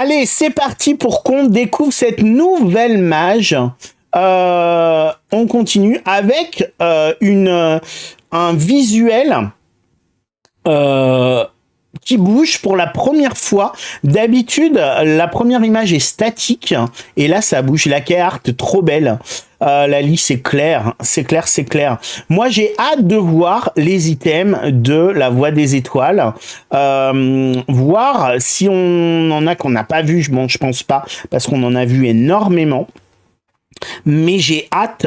Allez, c'est parti pour qu'on découvre cette nouvelle mage. On continue avec un visuel qui bouge pour la première fois. D'habitude, la première image est statique et là, ça bouge. La carte, trop belle. La liste est claire, c'est clair, c'est clair. Moi, j'ai hâte de voir les items de la Voie des Étoiles. Voir si on en a qu'on n'a pas vu. Bon, je pense pas, parce qu'on en a vu énormément. Mais j'ai hâte.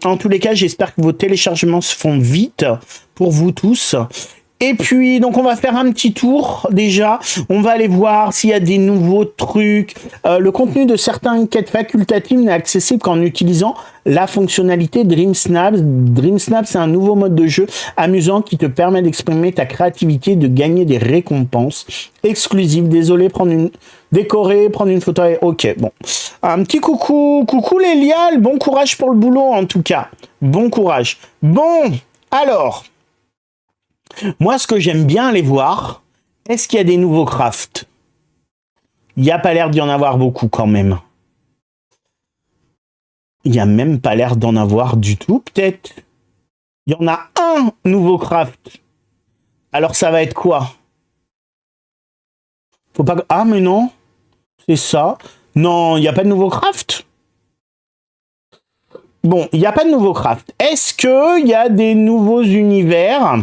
En tous les cas, j'espère que vos téléchargements se font vite pour vous tous. Et puis, donc, on va faire un petit tour, déjà. On va aller voir s'il y a des nouveaux trucs. Le contenu de certaines quêtes facultatives n'est accessible qu'en utilisant la fonctionnalité Dream Snaps. Dream Snaps, c'est un nouveau mode de jeu amusant qui te permet d'exprimer ta créativité, de gagner des récompenses exclusives. Désolé, décorer, prendre une photo. Ok, bon. Un petit coucou les lials. Bon courage pour le boulot, en tout cas. Bon courage. Bon, alors... Moi, ce que j'aime bien aller voir, est-ce qu'il y a des nouveaux crafts? Il n'y a pas l'air d'y en avoir beaucoup quand même. Il n'y a même pas l'air d'en avoir du tout, peut-être. Il y en a un nouveau craft. Alors, ça va être quoi? Faut pas... Ah, mais non. C'est ça. Non, il n'y a pas de nouveau craft. Bon, il n'y a pas de nouveau craft. Est-ce qu'il y a des nouveaux univers?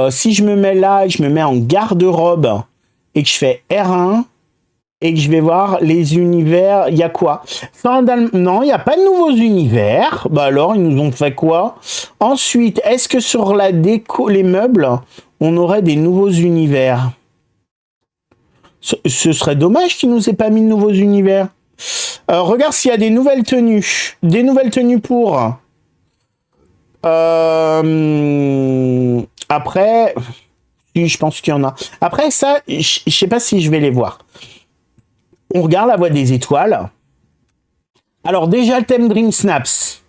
Si je me mets là, je me mets en garde-robe et que je fais R1 et que je vais voir les univers, il y a quoi? Non, il n'y a pas de nouveaux univers. Bah alors, ils nous ont fait quoi? Ensuite, est-ce que sur la déco, les meubles, on aurait des nouveaux univers? Ce serait dommage qu'ils nous aient pas mis de nouveaux univers. Regarde s'il y a des nouvelles tenues. Des nouvelles tenues pour... Après, je pense qu'il y en a. Après ça, je sais pas si je vais les voir. On regarde la Voie des Étoiles. Alors déjà le thème Dream Snaps.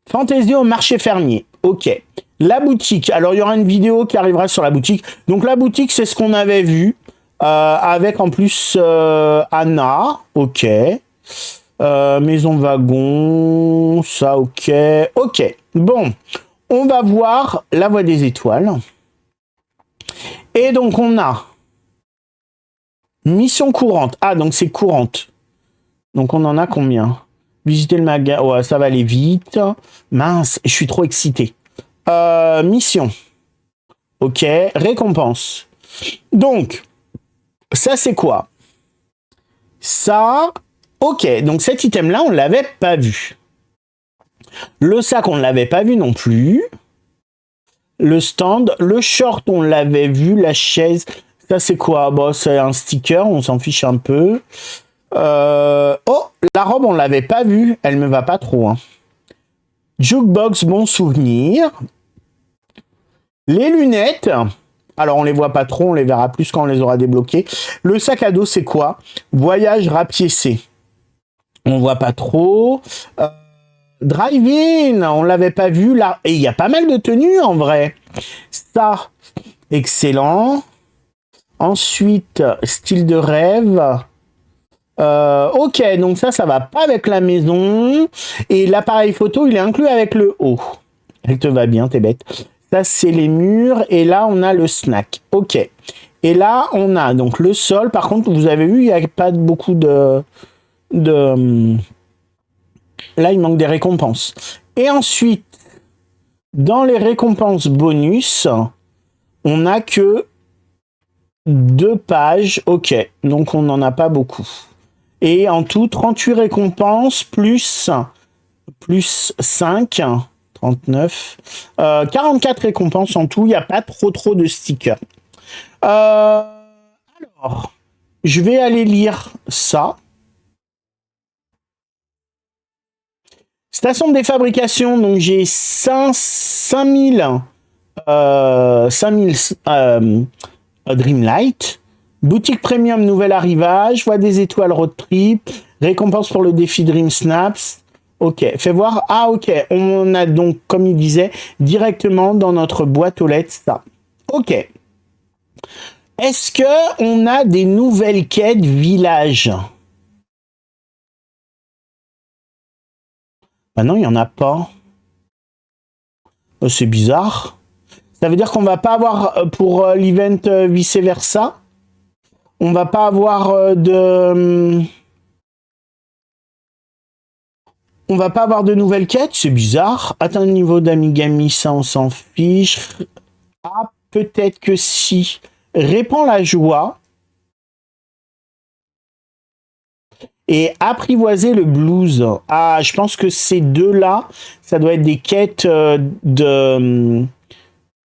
Fantaisie au marché fermier. Ok. La boutique. Alors il y aura une vidéo qui arrivera sur la boutique. Donc la boutique, c'est ce qu'on avait vu. Avec en plus Anna. Ok. Maison wagon, ça ok. Ok, bon, on va voir la Voie des Étoiles. Et donc on a mission courante. Ah, donc c'est courante. Donc on en a combien? Visiter le magasin. Ouais, ça va aller vite. Mince, je suis trop excité. Mission. Ok, récompense. Donc, ça c'est quoi? Ça... Ok, donc cet item-là, on ne l'avait pas vu. Le sac, on ne l'avait pas vu non plus. Le stand, le short, on l'avait vu. La chaise, ça c'est quoi? Bon, c'est un sticker, on s'en fiche un peu. Oh, la robe, on ne l'avait pas vue. Elle me va pas trop. Hein. Jukebox, bon souvenir. Les lunettes... Alors, on les voit pas trop, on les verra plus quand on les aura débloquées. Le sac à dos, c'est quoi? Voyage rapiécé. On voit pas trop. Drive-in, on l'avait pas vu là. Et il y a pas mal de tenues en vrai. Ça, excellent. Ensuite, style de rêve. Ok, donc ça va pas avec la maison. Et l'appareil photo, il est inclus avec le haut. Elle te va bien, t'es bête. Ça, c'est les murs. Et là, on a le snack. Ok. Et là, on a donc le sol. Par contre, vous avez vu, il n'y a pas beaucoup de... Là, il manque des récompenses. Et ensuite, dans les récompenses bonus, on n'a que 2 pages. Ok, donc on n'en a pas beaucoup. Et en tout, 38 récompenses plus 5, 39, 44 récompenses en tout. Il n'y a pas trop de stickers. Alors, je vais aller lire ça. Station de défabrication, donc j'ai 5000 Dreamlight. Boutique premium, nouvel arrivage. Voie des Étoiles road trip. Récompense pour le défi Dream Snaps. Ok, fais voir. Ah, ok. On a donc, comme il disait, directement dans notre boîte aux lettres, ça. Ok. Est-ce que on a des nouvelles quêtes village? Bah non, il n'y en a pas. C'est bizarre. Ça veut dire qu'on va pas avoir pour l'event vice-versa. On va pas avoir on va pas avoir de nouvelles quêtes, c'est bizarre. Atteindre le niveau d'Amigami, ça on s'en fiche. Ah, peut-être que si. Répand la joie. Et apprivoiser le blues. Ah, je pense que ces deux-là, ça doit être des quêtes d'event,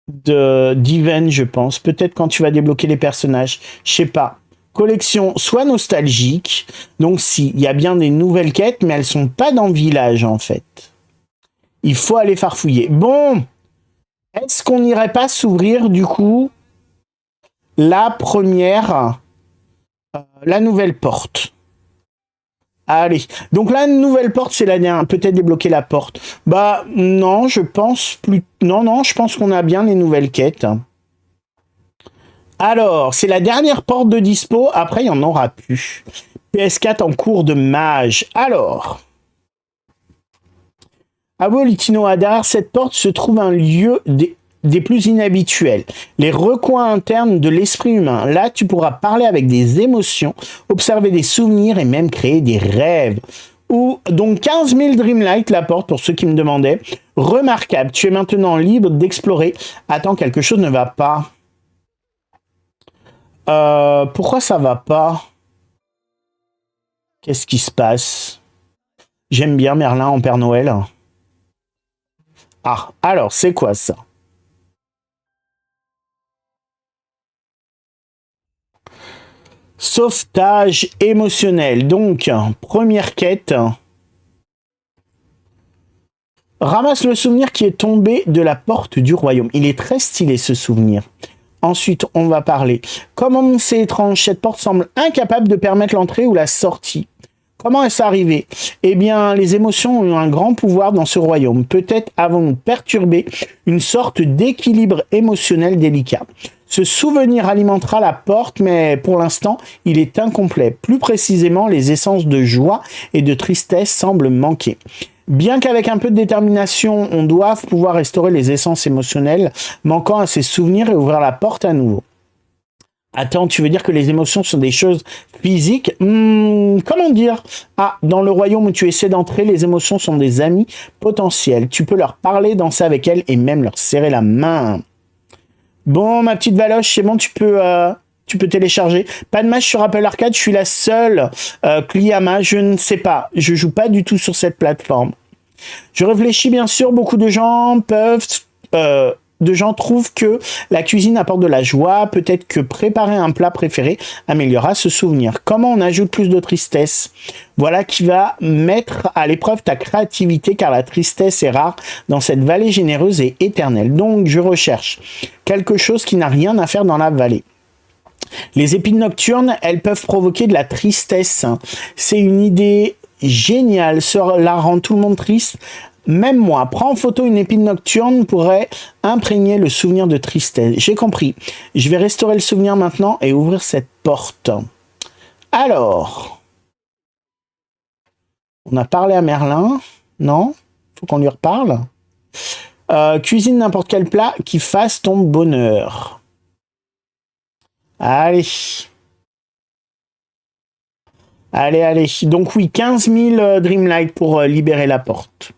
je pense. Peut-être quand tu vas débloquer les personnages. Je sais pas. Collection soit nostalgique. Donc si, il y a bien des nouvelles quêtes, mais elles sont pas dans le village en fait. Il faut aller farfouiller. Bon, est-ce qu'on n'irait pas s'ouvrir du coup la première, la nouvelle porte? Allez, donc la nouvelle porte, c'est la dernière. Peut-être débloquer la porte. Bah non, je pense plus. Non, non, je pense qu'on a bien les nouvelles quêtes. Alors, c'est la dernière porte de dispo. Après, il n'y en aura plus. PS4 en cours de mage. Alors, à Wolitino Hadar, cette porte se trouve un lieu des plus inhabituels. Les recoins internes de l'esprit humain. Là, tu pourras parler avec des émotions, observer des souvenirs et même créer des rêves. Ou donc 15 000 Dreamlight, la porte, pour ceux qui me demandaient. Remarquable, tu es maintenant libre d'explorer. Attends, quelque chose ne va pas. Pourquoi ça va pas? Qu'est-ce qui se passe? J'aime bien Merlin en Père Noël. Ah, alors, c'est quoi ça? Sauvetage émotionnel. Donc, première quête. Ramasse le souvenir qui est tombé de la porte du royaume. Il est très stylé ce souvenir. Ensuite, on va parler. Comment c'est étrange, cette porte semble incapable de permettre l'entrée ou la sortie. Comment est-ce arrivé? Eh bien, les émotions ont un grand pouvoir dans ce royaume. Peut-être avons-nous perturbé une sorte d'équilibre émotionnel délicat. Ce souvenir alimentera la porte, mais pour l'instant, il est incomplet. Plus précisément, les essences de joie et de tristesse semblent manquer. Bien qu'avec un peu de détermination, on doive pouvoir restaurer les essences émotionnelles manquant à ces souvenirs et ouvrir la porte à nouveau. Attends, tu veux dire que les émotions sont des choses physiques? Comment dire? Ah, dans le royaume où tu essaies d'entrer, les émotions sont des amis potentiels. Tu peux leur parler, danser avec elles et même leur serrer la main. Bon, ma petite Valoche, c'est bon, tu peux télécharger. Pas de match sur Apple Arcade, je suis la seule Cliama, je ne sais pas. Je joue pas du tout sur cette plateforme. Je réfléchis bien sûr, beaucoup de gens trouvent que la cuisine apporte de la joie, peut-être que préparer un plat préféré améliorera ce souvenir. Comment on ajoute plus de tristesse? Voilà qui va mettre à l'épreuve ta créativité, car la tristesse est rare dans cette vallée généreuse et éternelle. Donc je recherche quelque chose qui n'a rien à faire dans la vallée. Les épines nocturnes, elles peuvent provoquer de la tristesse. C'est une idée géniale, cela rend tout le monde triste. Même moi, prends en photo une épine nocturne pourrait imprégner le souvenir de tristesse. J'ai compris. Je vais restaurer le souvenir maintenant et ouvrir cette porte. Alors, on a parlé à Merlin, non? Faut qu'on lui reparle. Cuisine n'importe quel plat qui fasse ton bonheur. Allez. Allez, allez. Donc oui, 15 000 Dreamlight pour libérer la porte.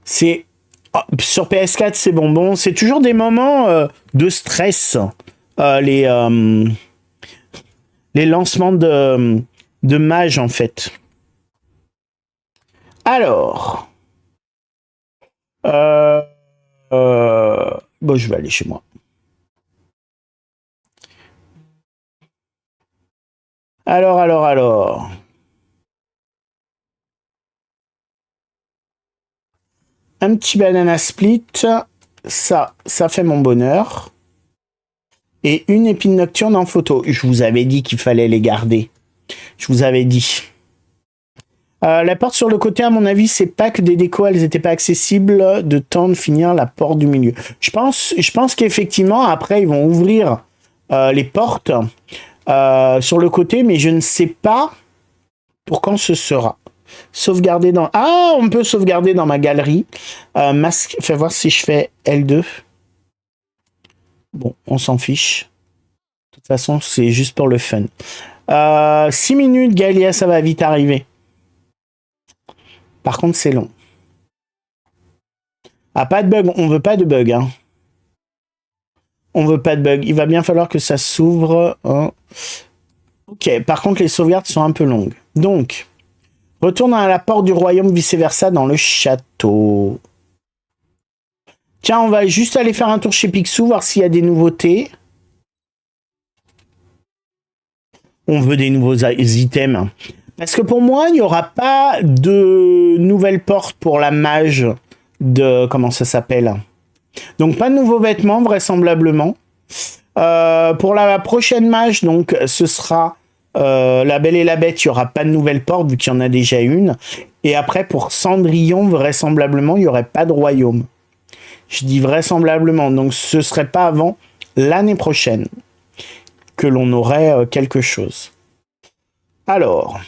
C'est sur PS4, c'est bonbon. C'est toujours des moments de stress. Les lancements de mages, en fait. Alors. Bon, je vais aller chez moi. Alors. Un petit banana split, ça fait mon bonheur. Et une épine nocturne en photo. Je vous avais dit qu'il fallait les garder. Je vous avais dit. La porte sur le côté, à mon avis, c'est pas que des décos, elles n'étaient pas accessibles de temps de finir la porte du milieu. Je pense qu'effectivement, après, ils vont ouvrir les portes sur le côté, mais je ne sais pas pour quand ce sera. Sauvegarder dans... Ah, on peut sauvegarder dans ma galerie. Masque, fais voir si je fais L2. Bon, on s'en fiche. De toute façon, c'est juste pour le fun. 6 minutes, Galia, ça va vite arriver. Par contre, c'est long. Ah, pas de bug. On veut pas de bug. Hein. On veut pas de bug. Il va bien falloir que ça s'ouvre. Hein. Ok, par contre, les sauvegardes sont un peu longues. Donc, retourne à la porte du royaume, vice-versa, dans le château. Tiens, on va juste aller faire un tour chez Picsou, voir s'il y a des nouveautés. On veut des nouveaux items. Parce que pour moi, il n'y aura pas de nouvelles portes pour la mage de... Comment ça s'appelle? Donc, pas de nouveaux vêtements, vraisemblablement. Pour la prochaine mage, donc, ce sera La Belle et la Bête. Il n'y aura pas de nouvelle porte, vu qu'il y en a déjà une. Et après, pour Cendrillon, vraisemblablement, il n'y aurait pas de royaume. Je dis vraisemblablement. Donc, ce ne serait pas avant l'année prochaine que l'on aurait quelque chose. Alors...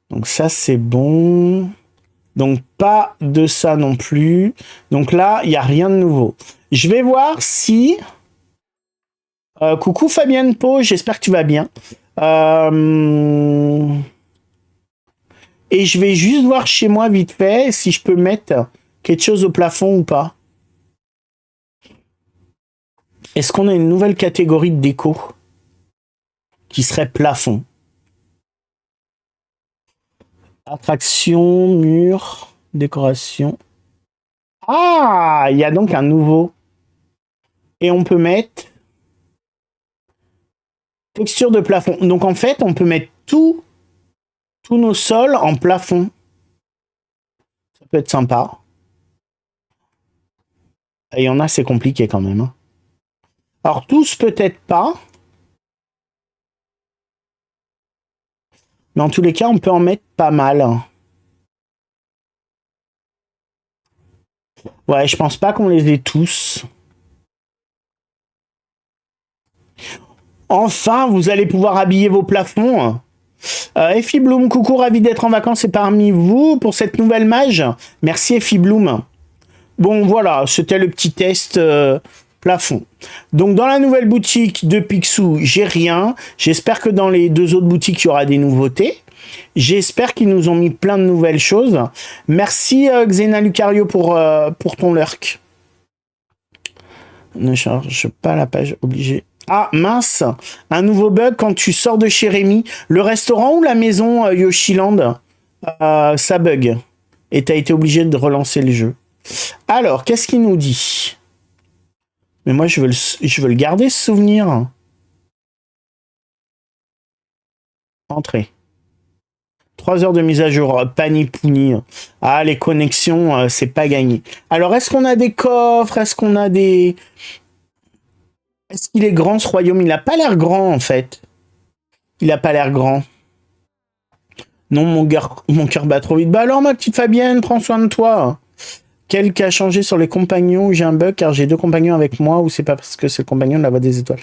Donc ça, c'est bon. Donc pas de ça non plus. Donc là, il n'y a rien de nouveau. Je vais voir si... coucou Fabienne Pau, j'espère que tu vas bien. Et je vais juste voir chez moi vite fait si je peux mettre quelque chose au plafond ou pas. Est-ce qu'on a une nouvelle catégorie de déco qui serait plafond? Attraction, mur, décoration. Ah, il y a donc un nouveau. Et on peut mettre texture de plafond. Donc en fait, on peut mettre tous nos sols en plafond. Ça peut être sympa. Et il y en a, c'est compliqué quand même. Hein. Alors tous peut-être pas. Mais en tous les cas, on peut en mettre pas mal. Ouais, je pense pas qu'on les ait tous. Enfin, vous allez pouvoir habiller vos plafonds. Effie Bloom, coucou, ravi d'être en vacances et parmi vous pour cette nouvelle mage. Merci Effie Bloom. Bon, voilà, c'était le petit test plafond. Donc, dans la nouvelle boutique de Picsou, j'ai rien. J'espère que dans les deux autres boutiques, il y aura des nouveautés. J'espère qu'ils nous ont mis plein de nouvelles choses. Merci Xena Lucario pour ton lurk. Ne charge pas la page obligée. Ah mince, un nouveau bug quand tu sors de chez Rémi. Le restaurant ou la maison Yoshiland, ça bug. Et t'as été obligé de relancer le jeu. Alors, qu'est-ce qu'il nous dit? Mais moi, je veux le garder, ce souvenir. Entrée. 3 heures de mise à jour, Panipouni. Ah, les connexions, c'est pas gagné. Alors, est-ce qu'on a des coffres? Est-ce qu'on a des... Est-ce qu'il est grand, ce royaume? Il n'a pas l'air grand, en fait. Il n'a pas l'air grand. Non, mon cœur bat trop vite. Bah alors, ma petite Fabienne, prends soin de toi. Quel a changé sur les compagnons? J'ai un bug car j'ai 2 compagnons avec moi ou c'est pas parce que c'est le compagnon de la voix des étoiles?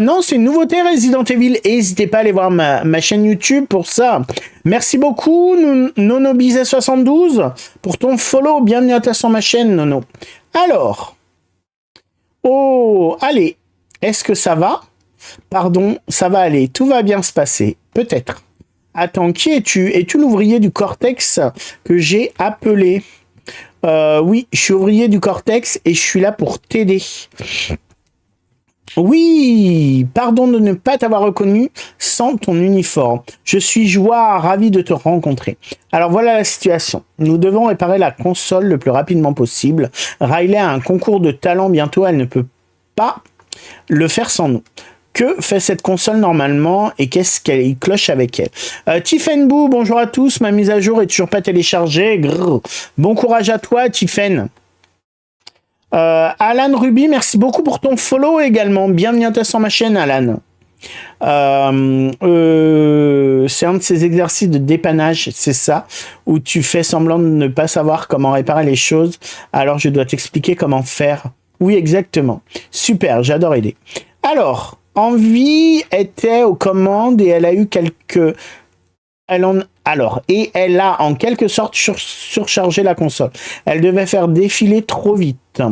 Non, c'est une nouveauté Resident Evil et n'hésitez pas à aller voir ma chaîne YouTube pour ça. Merci beaucoup NonoBizet72 pour ton follow. Bienvenue à toi sur ma chaîne Nono. Alors, oh, allez, est-ce que ça va? Pardon, ça va aller, tout va bien se passer, peut-être. Attends, qui es-tu? Es-tu l'ouvrier du Cortex que j'ai appelé? Oui, je suis ouvrier du Cortex et je suis là pour t'aider. Oui, pardon de ne pas t'avoir reconnu sans ton uniforme. Je suis Joie, ravi de te rencontrer. Alors voilà la situation. Nous devons réparer la console le plus rapidement possible. Riley a un concours de talent bientôt, elle ne peut pas le faire sans nous. Que fait cette console normalement et qu'est-ce qu'elle cloche avec elle? Tiffen Boo, bonjour à tous, ma mise à jour est toujours pas téléchargée. Grrr. Bon courage à toi, Tiffen. Alan Ruby, merci beaucoup pour ton follow également. Bienvenue à toi sur ma chaîne, Alan. C'est un de ces exercices de dépannage, c'est ça, où tu fais semblant de ne pas savoir comment réparer les choses, alors je dois t'expliquer comment faire. Oui, exactement. Super, j'adore aider. Alors, Envie était aux commandes et elle a eu quelques... elle a en quelque sorte surchargé la console. Elle devait faire défiler trop vite.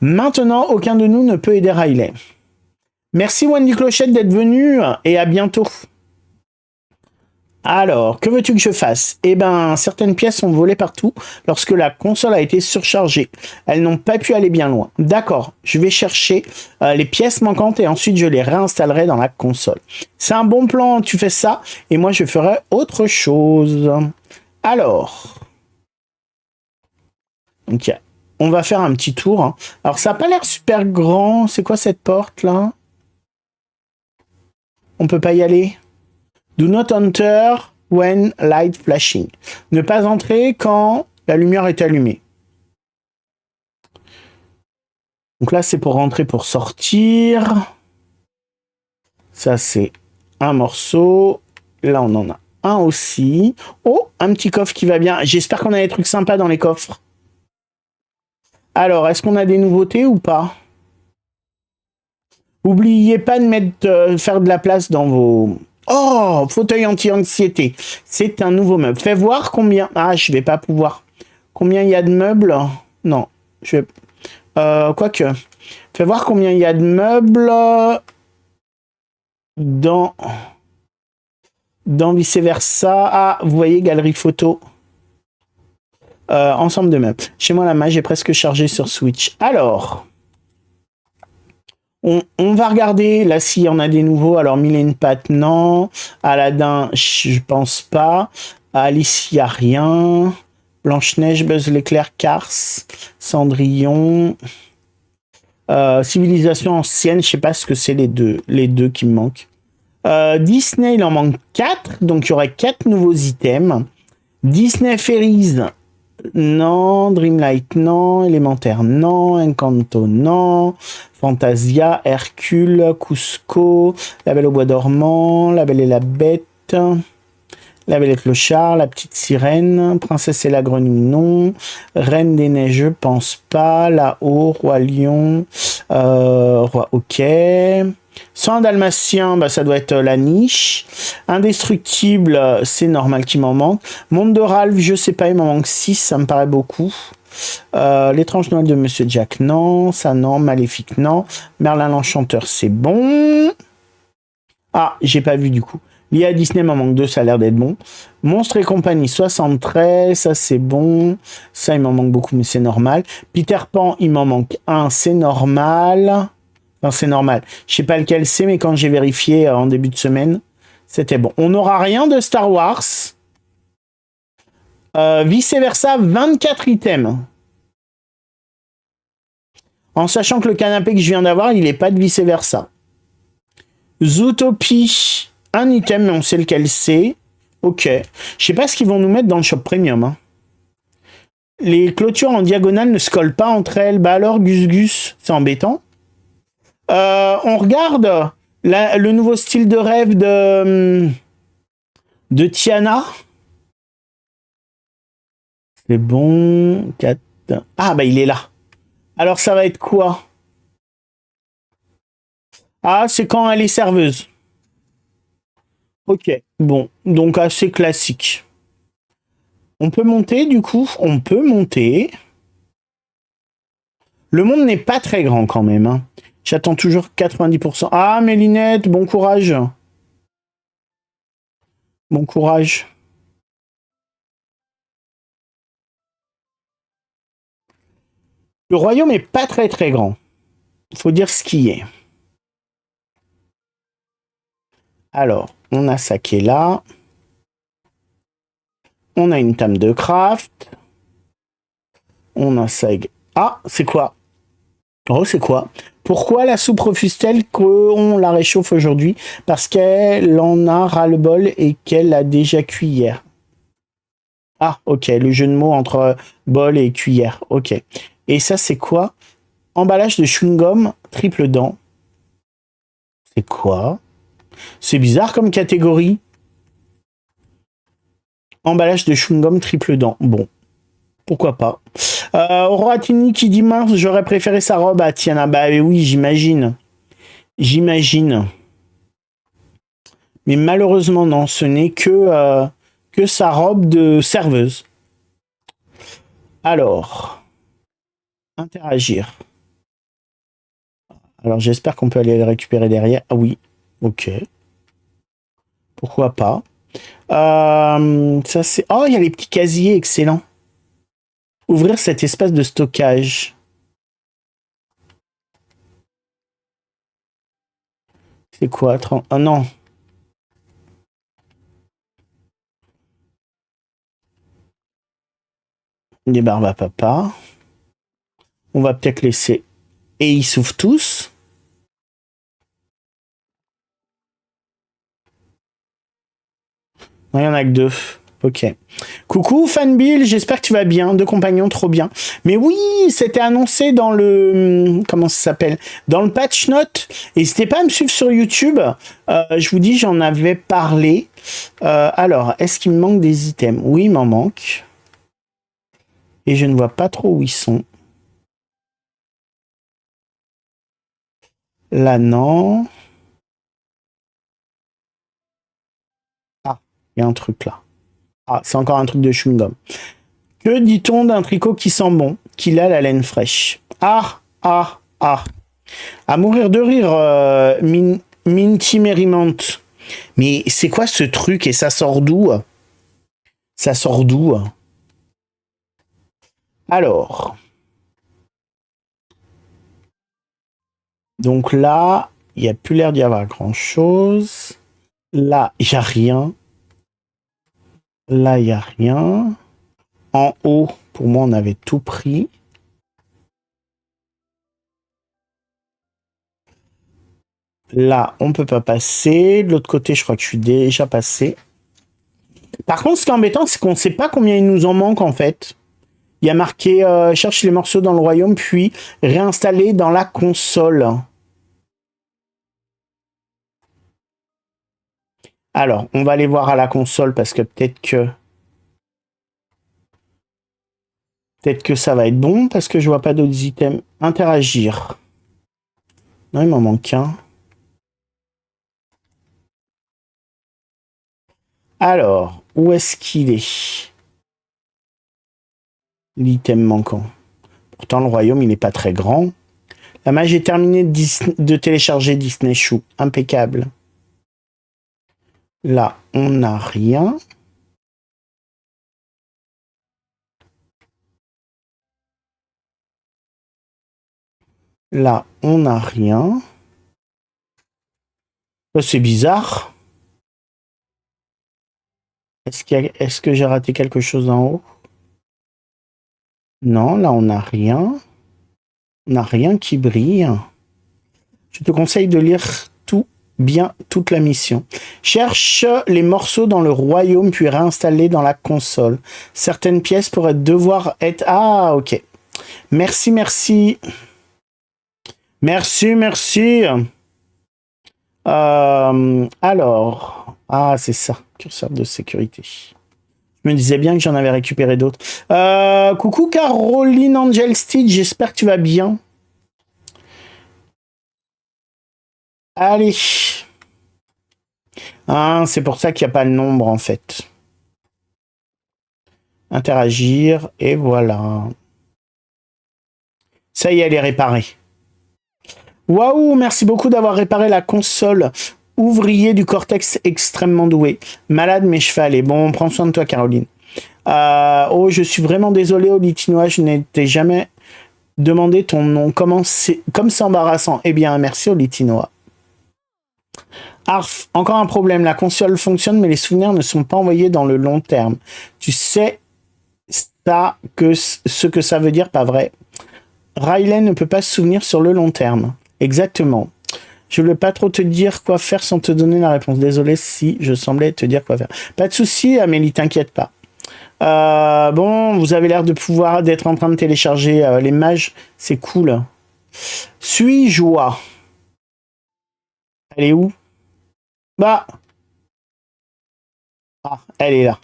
Maintenant, aucun de nous ne peut aider Riley. Merci Wendy Clochette d'être venue et à bientôt. Alors, que veux-tu que je fasse? Eh ben, certaines pièces sont volées partout lorsque la console a été surchargée. Elles n'ont pas pu aller bien loin. D'accord, je vais chercher les pièces manquantes et ensuite je les réinstallerai dans la console. C'est un bon plan, tu fais ça et moi je ferai autre chose. Alors, donc, on va faire un petit tour. Hein. Alors, ça n'a pas l'air super grand. C'est quoi cette porte là? On peut pas y aller? Do not enter when light flashing. Ne pas entrer quand la lumière est allumée. Donc là, c'est pour rentrer, pour sortir. Ça, c'est un morceau. Là, on en a un aussi. Oh, un petit coffre qui va bien. J'espère qu'on a des trucs sympas dans les coffres. Alors, est-ce qu'on a des nouveautés ou pas? N'oubliez pas de mettre, faire de la place dans vos... Oh, fauteuil anti-anxiété. C'est un nouveau meuble. Fais voir combien... Ah, je vais pas pouvoir. Combien il y a de meubles? Non. Je vais... quoique. Fais voir combien il y a de meubles dans vice-versa. Ah, vous voyez, galerie photo. Ensemble de meubles. Chez moi, la magie est presque chargée sur Switch. Alors... On va regarder, là, s'il y en a des nouveaux. Alors, Mille et une pattes, non. Aladdin, je pense pas. Alice, il n'y a rien. Blanche-Neige, Buzz l'éclair, Cars, Cendrillon. Civilisation ancienne, je sais pas ce que c'est les deux qui me manquent. Disney, il en manque 4, donc il y aurait 4 nouveaux items. Disney Fairies, non. Dreamlight, non. Élémentaire, non. Encanto, non. Fantasia, Hercule, Cusco, La Belle au Bois dormant, La Belle et la Bête, La Belle et le Clochard, La Petite Sirène, Princesse et la Grenouille, non. Reine des Neiges, je pense pas. Là-haut, Roi Lion, Roi Hockey. 100 Dalmatien, bah, ça doit être la niche. Indestructible, c'est normal qu'il m'en manque. Monde de Ralph, je sais pas, il m'en manque 6, ça me paraît beaucoup. L'étrange Noël de Monsieur Jack, non. Ça, non. Maléfique, non. Merlin l'Enchanteur, c'est bon. Ah, j'ai pas vu du coup. L'IA Disney m'en manque 2, ça a l'air d'être bon. Monstres et compagnie, 73, ça c'est bon. Ça, il m'en manque beaucoup, mais c'est normal. Peter Pan, il m'en manque 1, c'est normal. Non, c'est normal. Je sais pas lequel c'est, mais quand j'ai vérifié en début de semaine, c'était bon. On n'aura rien de Star Wars. Vice-versa, 24 items. En sachant que le canapé que je viens d'avoir, il n'est pas de vice-versa. Zootopie, un item, mais on sait lequel c'est. Ok. Je sais pas ce qu'ils vont nous mettre dans le shop premium. Hein. Les clôtures en diagonale ne se collent pas entre elles. Bah alors, Gus Gus, c'est embêtant. On regarde le nouveau style de rêve de Tiana. C'est bon. 4. Ah, bah il est là. Alors, ça va être quoi? Ah, c'est quand elle est serveuse. Ok, bon. Donc, assez classique. On peut monter, du coup? On peut monter. Le monde n'est pas très grand, quand même. Hein. J'attends toujours 90%. Ah, Mélinette, bon courage. Bon courage. Le royaume est pas très très grand. Faut dire ce qui est. Alors, on a ça qui est là. On a une table de craft. On a ça. Ah, c'est quoi? Oh, c'est quoi? Pourquoi la soupe refuse-t-elle qu'on la réchauffe aujourd'hui? Parce qu'elle en a ras-le-bol et qu'elle a déjà cuit hier. Ah, ok, le jeu de mots entre bol et cuillère. Ok. Et ça, c'est quoi? Emballage de chewing-gum triple dent. C'est quoi? C'est bizarre comme catégorie. Emballage de chewing-gum triple dent. Bon, pourquoi pas. Roatini qui dit mince, j'aurais préféré sa robe à Tiana. Bah oui, j'imagine. J'imagine. Mais malheureusement, non, ce n'est que sa robe de serveuse. Alors, interagir. Alors, j'espère qu'on peut aller le récupérer derrière. Ah oui, ok. Pourquoi pas. Ça, c'est... Oh, il y a les petits casiers, excellent. Ouvrir cet espace de stockage. C'est quoi? Ah non. Des barbes à papa. On va peut-être laisser. Et ils s'ouvrent tous. Non, il n'y en a que 2. Ok. Coucou Fanbill, j'espère que tu vas bien. 2 compagnons, trop bien. Mais oui, c'était annoncé dans le... Comment ça s'appelle? Dans le patch note. N'hésitez pas à me suivre sur YouTube. Je vous dis, j'en avais parlé. Alors, est-ce qu'il me manque des items? Oui, il m'en manque. Et je ne vois pas trop où ils sont. Là, non. Ah, il y a un truc là. Ah, c'est encore un truc de chewing-gum. Que dit-on d'un tricot qui sent bon, qu'il a la laine fraîche? Ah, ah, ah. À mourir de rire, Minty Merriment. Mais c'est quoi ce truc et ça sort d'où? Ça sort d'où? Alors. Donc là, il n'y a plus l'air d'y avoir grand-chose. Là, il n'y a rien. Là, il n'y a rien. En haut, pour moi, on avait tout pris. Là, on ne peut pas passer. De l'autre côté, je crois que je suis déjà passé. Par contre, ce qui est embêtant, c'est qu'on ne sait pas combien il nous en manque, en fait. Il y a marqué « Cherche les morceaux dans le royaume, puis réinstaller dans la console ». Alors, on va aller voir à la console, parce que peut-être que ça va être bon, parce que je vois pas d'autres items. Interagir. Non, il m'en manque un. Alors, où est-ce qu'il est? L'item manquant. Pourtant, le royaume, il n'est pas très grand. La mage est terminée de télécharger Disney Chou. Impeccable. Là, on n'a rien. Là, on n'a rien. C'est bizarre. Est-ce que j'ai raté quelque chose en haut? Non, là, on n'a rien. On n'a rien qui brille. Je te conseille de lire toute la mission. Cherche les morceaux dans le royaume, puis réinstaller dans la console. Certaines pièces pourraient devoir être... Ah, ok. Merci, merci. Merci, merci. Alors... Ah, c'est ça. Curseur de sécurité. Je me disais bien que j'en avais récupéré d'autres. Coucou Caroline Angel Stitch, j'espère que tu vas bien. Allez. Ah, c'est pour ça qu'il n'y a pas le nombre, en fait. Interagir, et voilà. Ça y est, elle est réparée. Waouh, merci beaucoup d'avoir réparé la console. Ouvrier du cortex extrêmement doué. Malade mais chevalé. Bon, prends soin de toi, Caroline. Oh, je suis vraiment désolé, Olitinois, je n'étais jamais demandé ton nom. Comme c'est embarrassant. Eh bien, merci, Olitinois. Arf, encore un problème. La console fonctionne, mais les souvenirs ne sont pas envoyés dans le long terme. Tu sais ce que ça veut dire, pas vrai? Riley ne peut pas se souvenir sur le long terme. Exactement. Je ne veux pas trop te dire quoi faire sans te donner la réponse. Désolé si je semblais te dire quoi faire. Pas de souci, Amélie, t'inquiète pas. Bon, vous avez l'air d'être en train de télécharger les mages. C'est cool. Suis-je joie? Elle est où? Bah, ah, elle est là.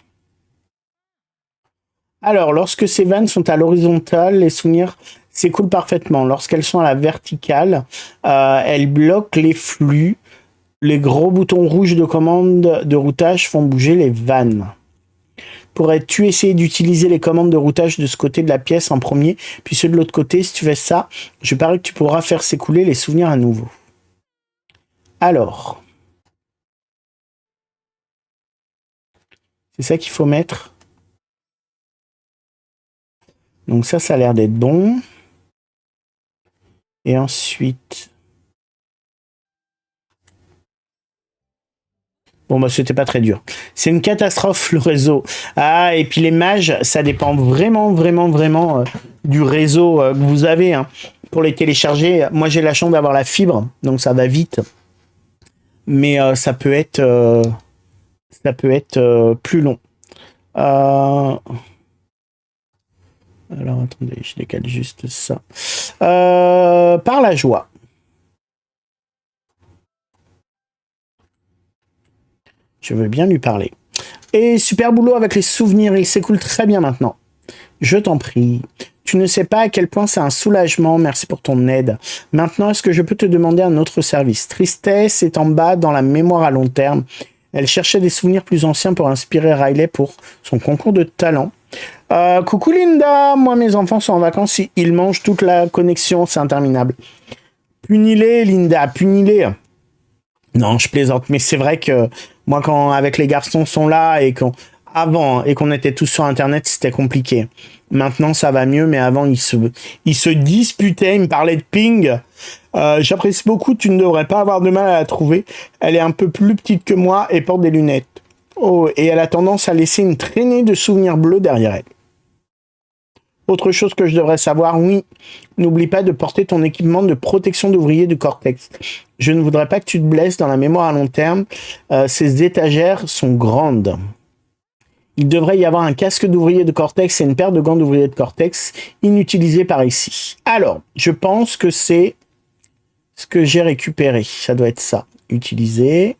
Alors, lorsque ces vannes sont à l'horizontale, les souvenirs s'écoulent parfaitement. Lorsqu'elles sont à la verticale, elles bloquent les flux. Les gros boutons rouges de commande de routage font bouger les vannes. Pourrais-tu essayer d'utiliser les commandes de routage de ce côté de la pièce en premier, puis ceux de l'autre côté? Si tu fais ça, je parie que tu pourras faire s'écouler les souvenirs à nouveau. Alors, c'est ça qu'il faut mettre. Donc ça a l'air d'être bon. Et ensuite... Bon, bah, c'était pas très dur. C'est une catastrophe, le réseau. Ah, et puis les mages, ça dépend vraiment du réseau que vous avez. Hein. Pour les télécharger, moi, j'ai la chance d'avoir la fibre, donc ça va vite. Mais ça peut être plus long. Alors, attendez, je décale juste ça. Par la joie. Je veux bien lui parler. Et super boulot avec les souvenirs, il s'écoule très bien maintenant. Je t'en prie. Tu ne sais pas à quel point c'est un soulagement, merci pour ton aide. Maintenant, est-ce que je peux te demander un autre service? Tristesse est en bas dans la mémoire à long terme. Elle cherchait des souvenirs plus anciens pour inspirer Riley pour son concours de talent. Coucou Linda, moi mes enfants sont en vacances, ils mangent toute la connexion, c'est interminable. Punis-les Linda, punis-les. Non, je plaisante, mais c'est vrai que moi, quand avec les garçons sont là et qu'on était tous sur Internet, c'était compliqué. Maintenant, ça va mieux, mais avant, ils se disputaient, ils me parlaient de ping. J'apprécie beaucoup, tu ne devrais pas avoir de mal à la trouver. Elle est un peu plus petite que moi et porte des lunettes. Oh, et elle a tendance à laisser une traînée de souvenirs bleus derrière elle. Autre chose que je devrais savoir, oui, n'oublie pas de porter ton équipement de protection d'ouvrier du Cortex. Je ne voudrais pas que tu te blesses dans la mémoire à long terme. Ces étagères sont grandes. Il devrait y avoir un casque d'ouvrier de Cortex et une paire de gants d'ouvrier de Cortex inutilisés par ici. Alors, je pense que c'est ce que j'ai récupéré. Ça doit être ça. Utiliser.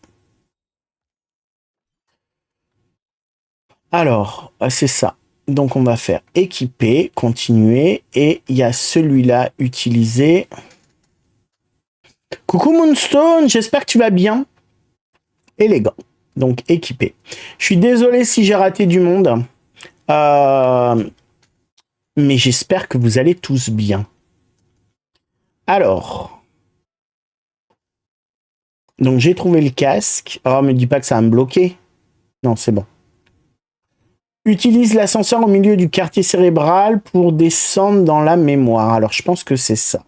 Alors, c'est ça. Donc, on va faire équiper, continuer. Et il y a celui-là, utiliser. Coucou Moonstone, j'espère que tu vas bien. Élégant. Donc, équipé. Je suis désolé si j'ai raté du monde. Mais j'espère que vous allez tous bien. Alors. Donc, j'ai trouvé le casque. Oh, me dis pas que ça va me bloquer. Non, c'est bon. Utilise l'ascenseur au milieu du quartier cérébral pour descendre dans la mémoire. Alors, je pense que c'est ça.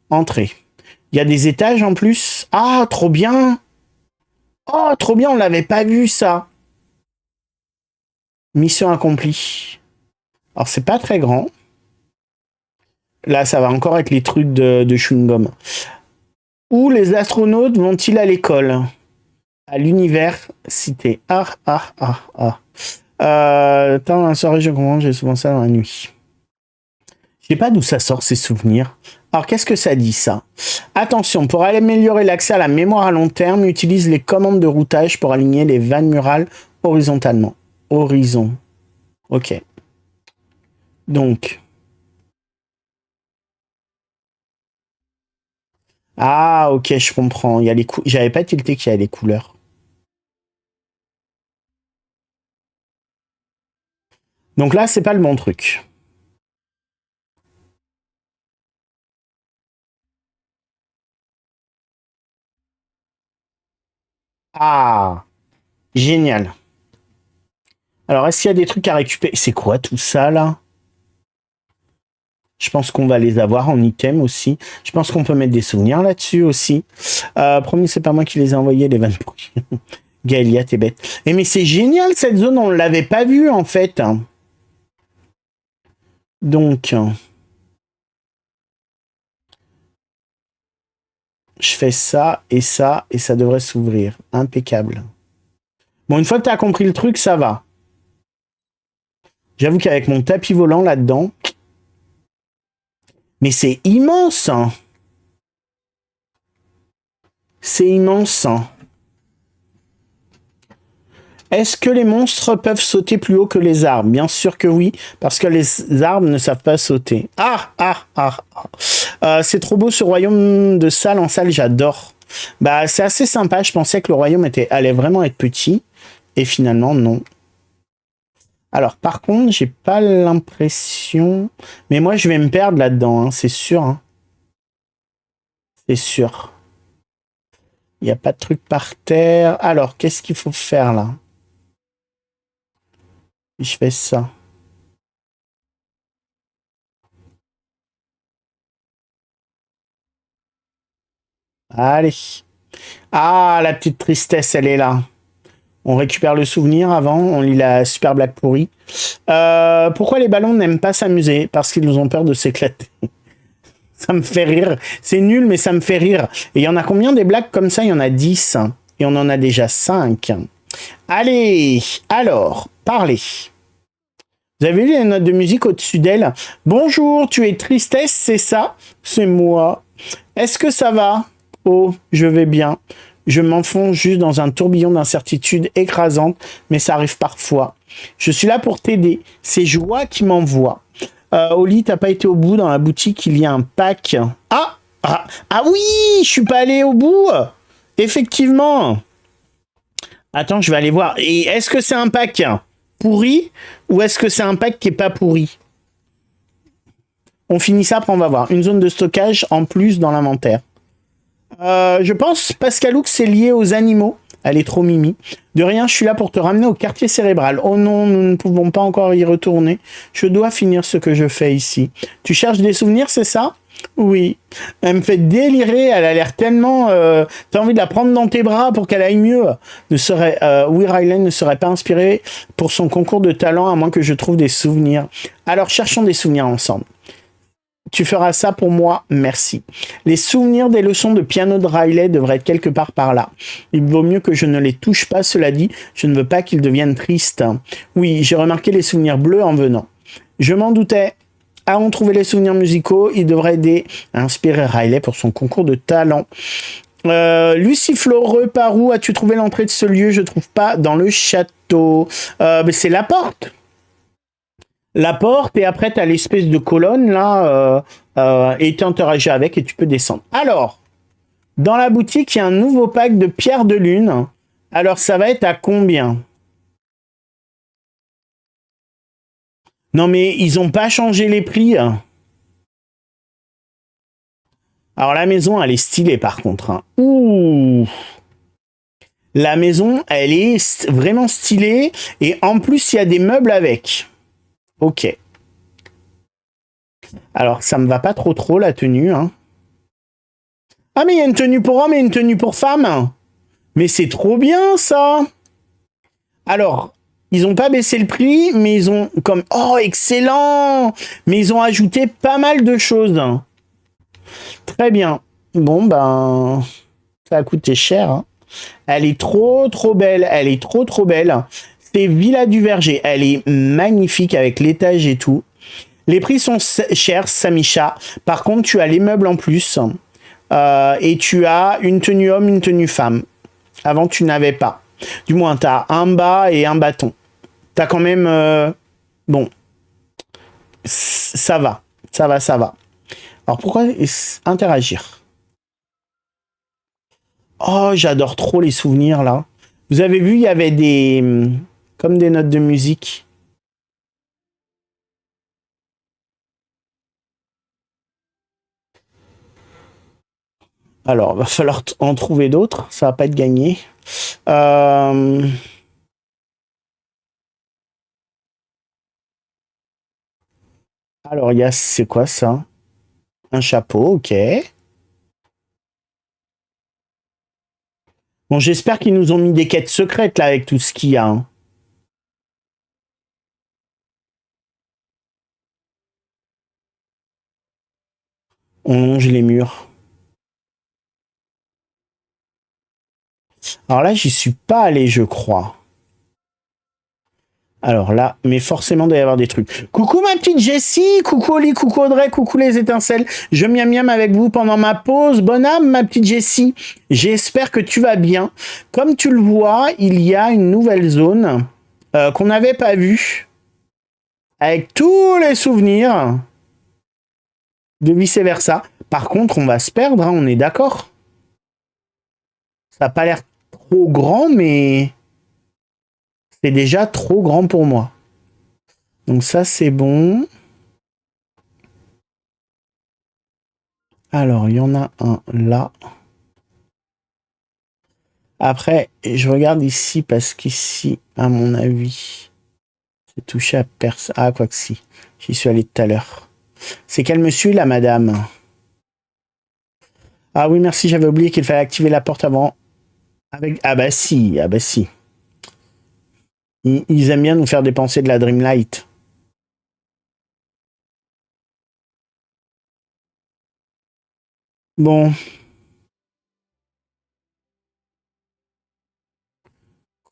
Entrée. Il y a des étages en plus. Ah, trop bien. Oh, trop bien, on l'avait pas vu, ça. Mission accomplie. Alors, c'est pas très grand. Là, ça va encore avec les trucs de chewing-gum. Où les astronautes vont-ils à l'école? À l'université. Tant la soirée, je comprends, j'ai souvent ça dans la nuit. Je sais pas d'où ça sort, ces souvenirs. Alors, qu'est-ce que ça dit, ça? Attention, pour améliorer l'accès à la mémoire à long terme, utilise les commandes de routage pour aligner les vannes murales horizontalement. Horizon. Ok. Donc. Ah, ok, je comprends. Il y a les J'avais pas tilté qu'il y a les couleurs. Donc là, c'est pas le bon truc. Ah, génial. Alors, est-ce qu'il y a des trucs à récupérer? C'est quoi tout ça, là? Je pense qu'on va les avoir en item aussi. Je pense qu'on peut mettre des souvenirs là-dessus aussi. Promis, c'est pas moi qui les ai envoyés, les vannes pourries. Gaëlia, t'es bête. Et mais c'est génial, cette zone, on l'avait pas vue, en fait. Donc, je fais ça, et ça devrait s'ouvrir. Impeccable. Bon, une fois que tu as compris le truc, ça va. J'avoue qu'avec mon tapis volant là-dedans... Mais c'est immense, hein. C'est immense, hein. Est-ce que les monstres peuvent sauter plus haut que les arbres? Bien sûr que oui, parce que les arbres ne savent pas sauter. C'est trop beau ce royaume de salle en salle, j'adore. Bah, c'est assez sympa. Je pensais que le royaume allait vraiment être petit. Et finalement, non. Alors, par contre, j'ai pas l'impression... Mais moi, je vais me perdre là-dedans, hein, c'est sûr. Hein. C'est sûr. Il n'y a pas de truc par terre. Alors, qu'est-ce qu'il faut faire là? Je fais ça. Allez. Ah, la petite tristesse, elle est là. On récupère le souvenir avant, on lit la super blague pourrie. Pourquoi les ballons n'aiment pas s'amuser? Parce qu'ils ont peur de s'éclater. Ça me fait rire. C'est nul, mais ça me fait rire. Et il y en a combien des blagues comme ça? Il y en a 10. Et on en a déjà 5. Allez, alors, parlez. Vous avez vu les notes de musique au-dessus d'elle? Bonjour, tu es tristesse, c'est ça? C'est moi. Est-ce que ça va? Oh, je vais bien. Je m'enfonce juste dans un tourbillon d'incertitude écrasante, mais ça arrive parfois. Je suis là pour t'aider. C'est Joie qui m'envoie. Oli, t'as pas été au bout dans la boutique, il y a un pack. Ah oui, je suis pas allé au bout. Effectivement. Attends, je vais aller voir. Et est-ce que c'est un pack pourri ou est-ce que c'est un pack qui est pas pourri? On finit ça, après on va voir. Une zone de stockage en plus dans l'inventaire. Je pense, Pascalou, que c'est lié aux animaux. Elle est trop mimi. De rien, je suis là pour te ramener au quartier cérébral. Oh non, nous ne pouvons pas encore y retourner. Je dois finir ce que je fais ici. Tu cherches des souvenirs, c'est ça? Oui. Elle me fait délirer. Elle a l'air tellement... T'as envie de la prendre dans tes bras pour qu'elle aille mieux. Weir Island ne serait pas inspiré pour son concours de talent à moins que je trouve des souvenirs. Alors, cherchons des souvenirs ensemble. Tu feras ça pour moi, merci. Les souvenirs des leçons de piano de Riley devraient être quelque part par là. Il vaut mieux que je ne les touche pas, cela dit, je ne veux pas qu'ils deviennent tristes. Oui, j'ai remarqué les souvenirs bleus en venant. Je m'en doutais. Avons trouvé les souvenirs musicaux, il devrait aider à inspirer Riley pour son concours de talent. Luciflore, par où as-tu trouvé l'entrée de ce lieu? Je trouve pas dans le château. Mais c'est la porte. La porte et après tu as l'espèce de colonne là et tu interagis avec et tu peux descendre. Alors, dans la boutique, il y a un nouveau pack de pierres de lune. Alors, ça va être à combien? Non, mais ils ont pas changé les prix. Alors, la maison, elle est stylée par contre. Hein. Ouh! La maison, elle est vraiment stylée et en plus, il y a des meubles avec. Ok. Alors, ça me va pas trop la tenue. Hein. Ah, mais il y a une tenue pour homme et une tenue pour femme. Mais c'est trop bien, ça. Alors, ils ont pas baissé le prix, mais ils ont comme... Oh, excellent. Mais ils ont ajouté pas mal de choses. Très bien. Bon, ben... Ça a coûté cher. Hein. Elle est trop belle. Elle est trop belle. C'est Villa du Verger. Elle est magnifique avec l'étage et tout. Les prix sont chers, Samisha. Par contre, tu as les meubles en plus. Et tu as une tenue homme, une tenue femme. Avant, tu n'avais pas. Du moins, tu as un bas et un bâton. Tu as quand même... Bon. Ça va. Ça va. Alors, pourquoi interagir? Oh, j'adore trop les souvenirs, là. Vous avez vu, il y avait des... Comme des notes de musique. Alors, va falloir en trouver d'autres. Ça va pas être gagné. Alors, il y a... C'est quoi, ça? Un chapeau, ok. Bon, j'espère qu'ils nous ont mis des quêtes secrètes, là, avec tout ce qu'il y a. Hein. On longe les murs. Alors là, j'y suis pas allé, je crois. Alors là, mais forcément, il doit y avoir des trucs. Coucou ma petite Jessie, coucou Oli, coucou Audrey, coucou les étincelles. Je miam miam avec vous pendant ma pause. Bonne âme ma petite Jessie. J'espère que tu vas bien. Comme tu le vois, il y a une nouvelle zone qu'on n'avait pas vue. Avec tous les souvenirs de vice-versa. Par contre, on va se perdre, hein, on est d'accord. Ça n'a pas l'air trop grand, mais c'est déjà trop grand pour moi. Donc ça, c'est bon. Alors, il y en a un là. Après, je regarde ici parce qu'ici, à mon avis, c'est touché à personne. Ah, quoi que si. J'y suis allé tout à l'heure. C'est qu'elle me suit, la madame. Ah oui, merci, j'avais oublié qu'il fallait activer la porte avant. Avec... Ah bah si, ah bah si. Ils aiment bien nous faire dépenser de la Dreamlight. Bon.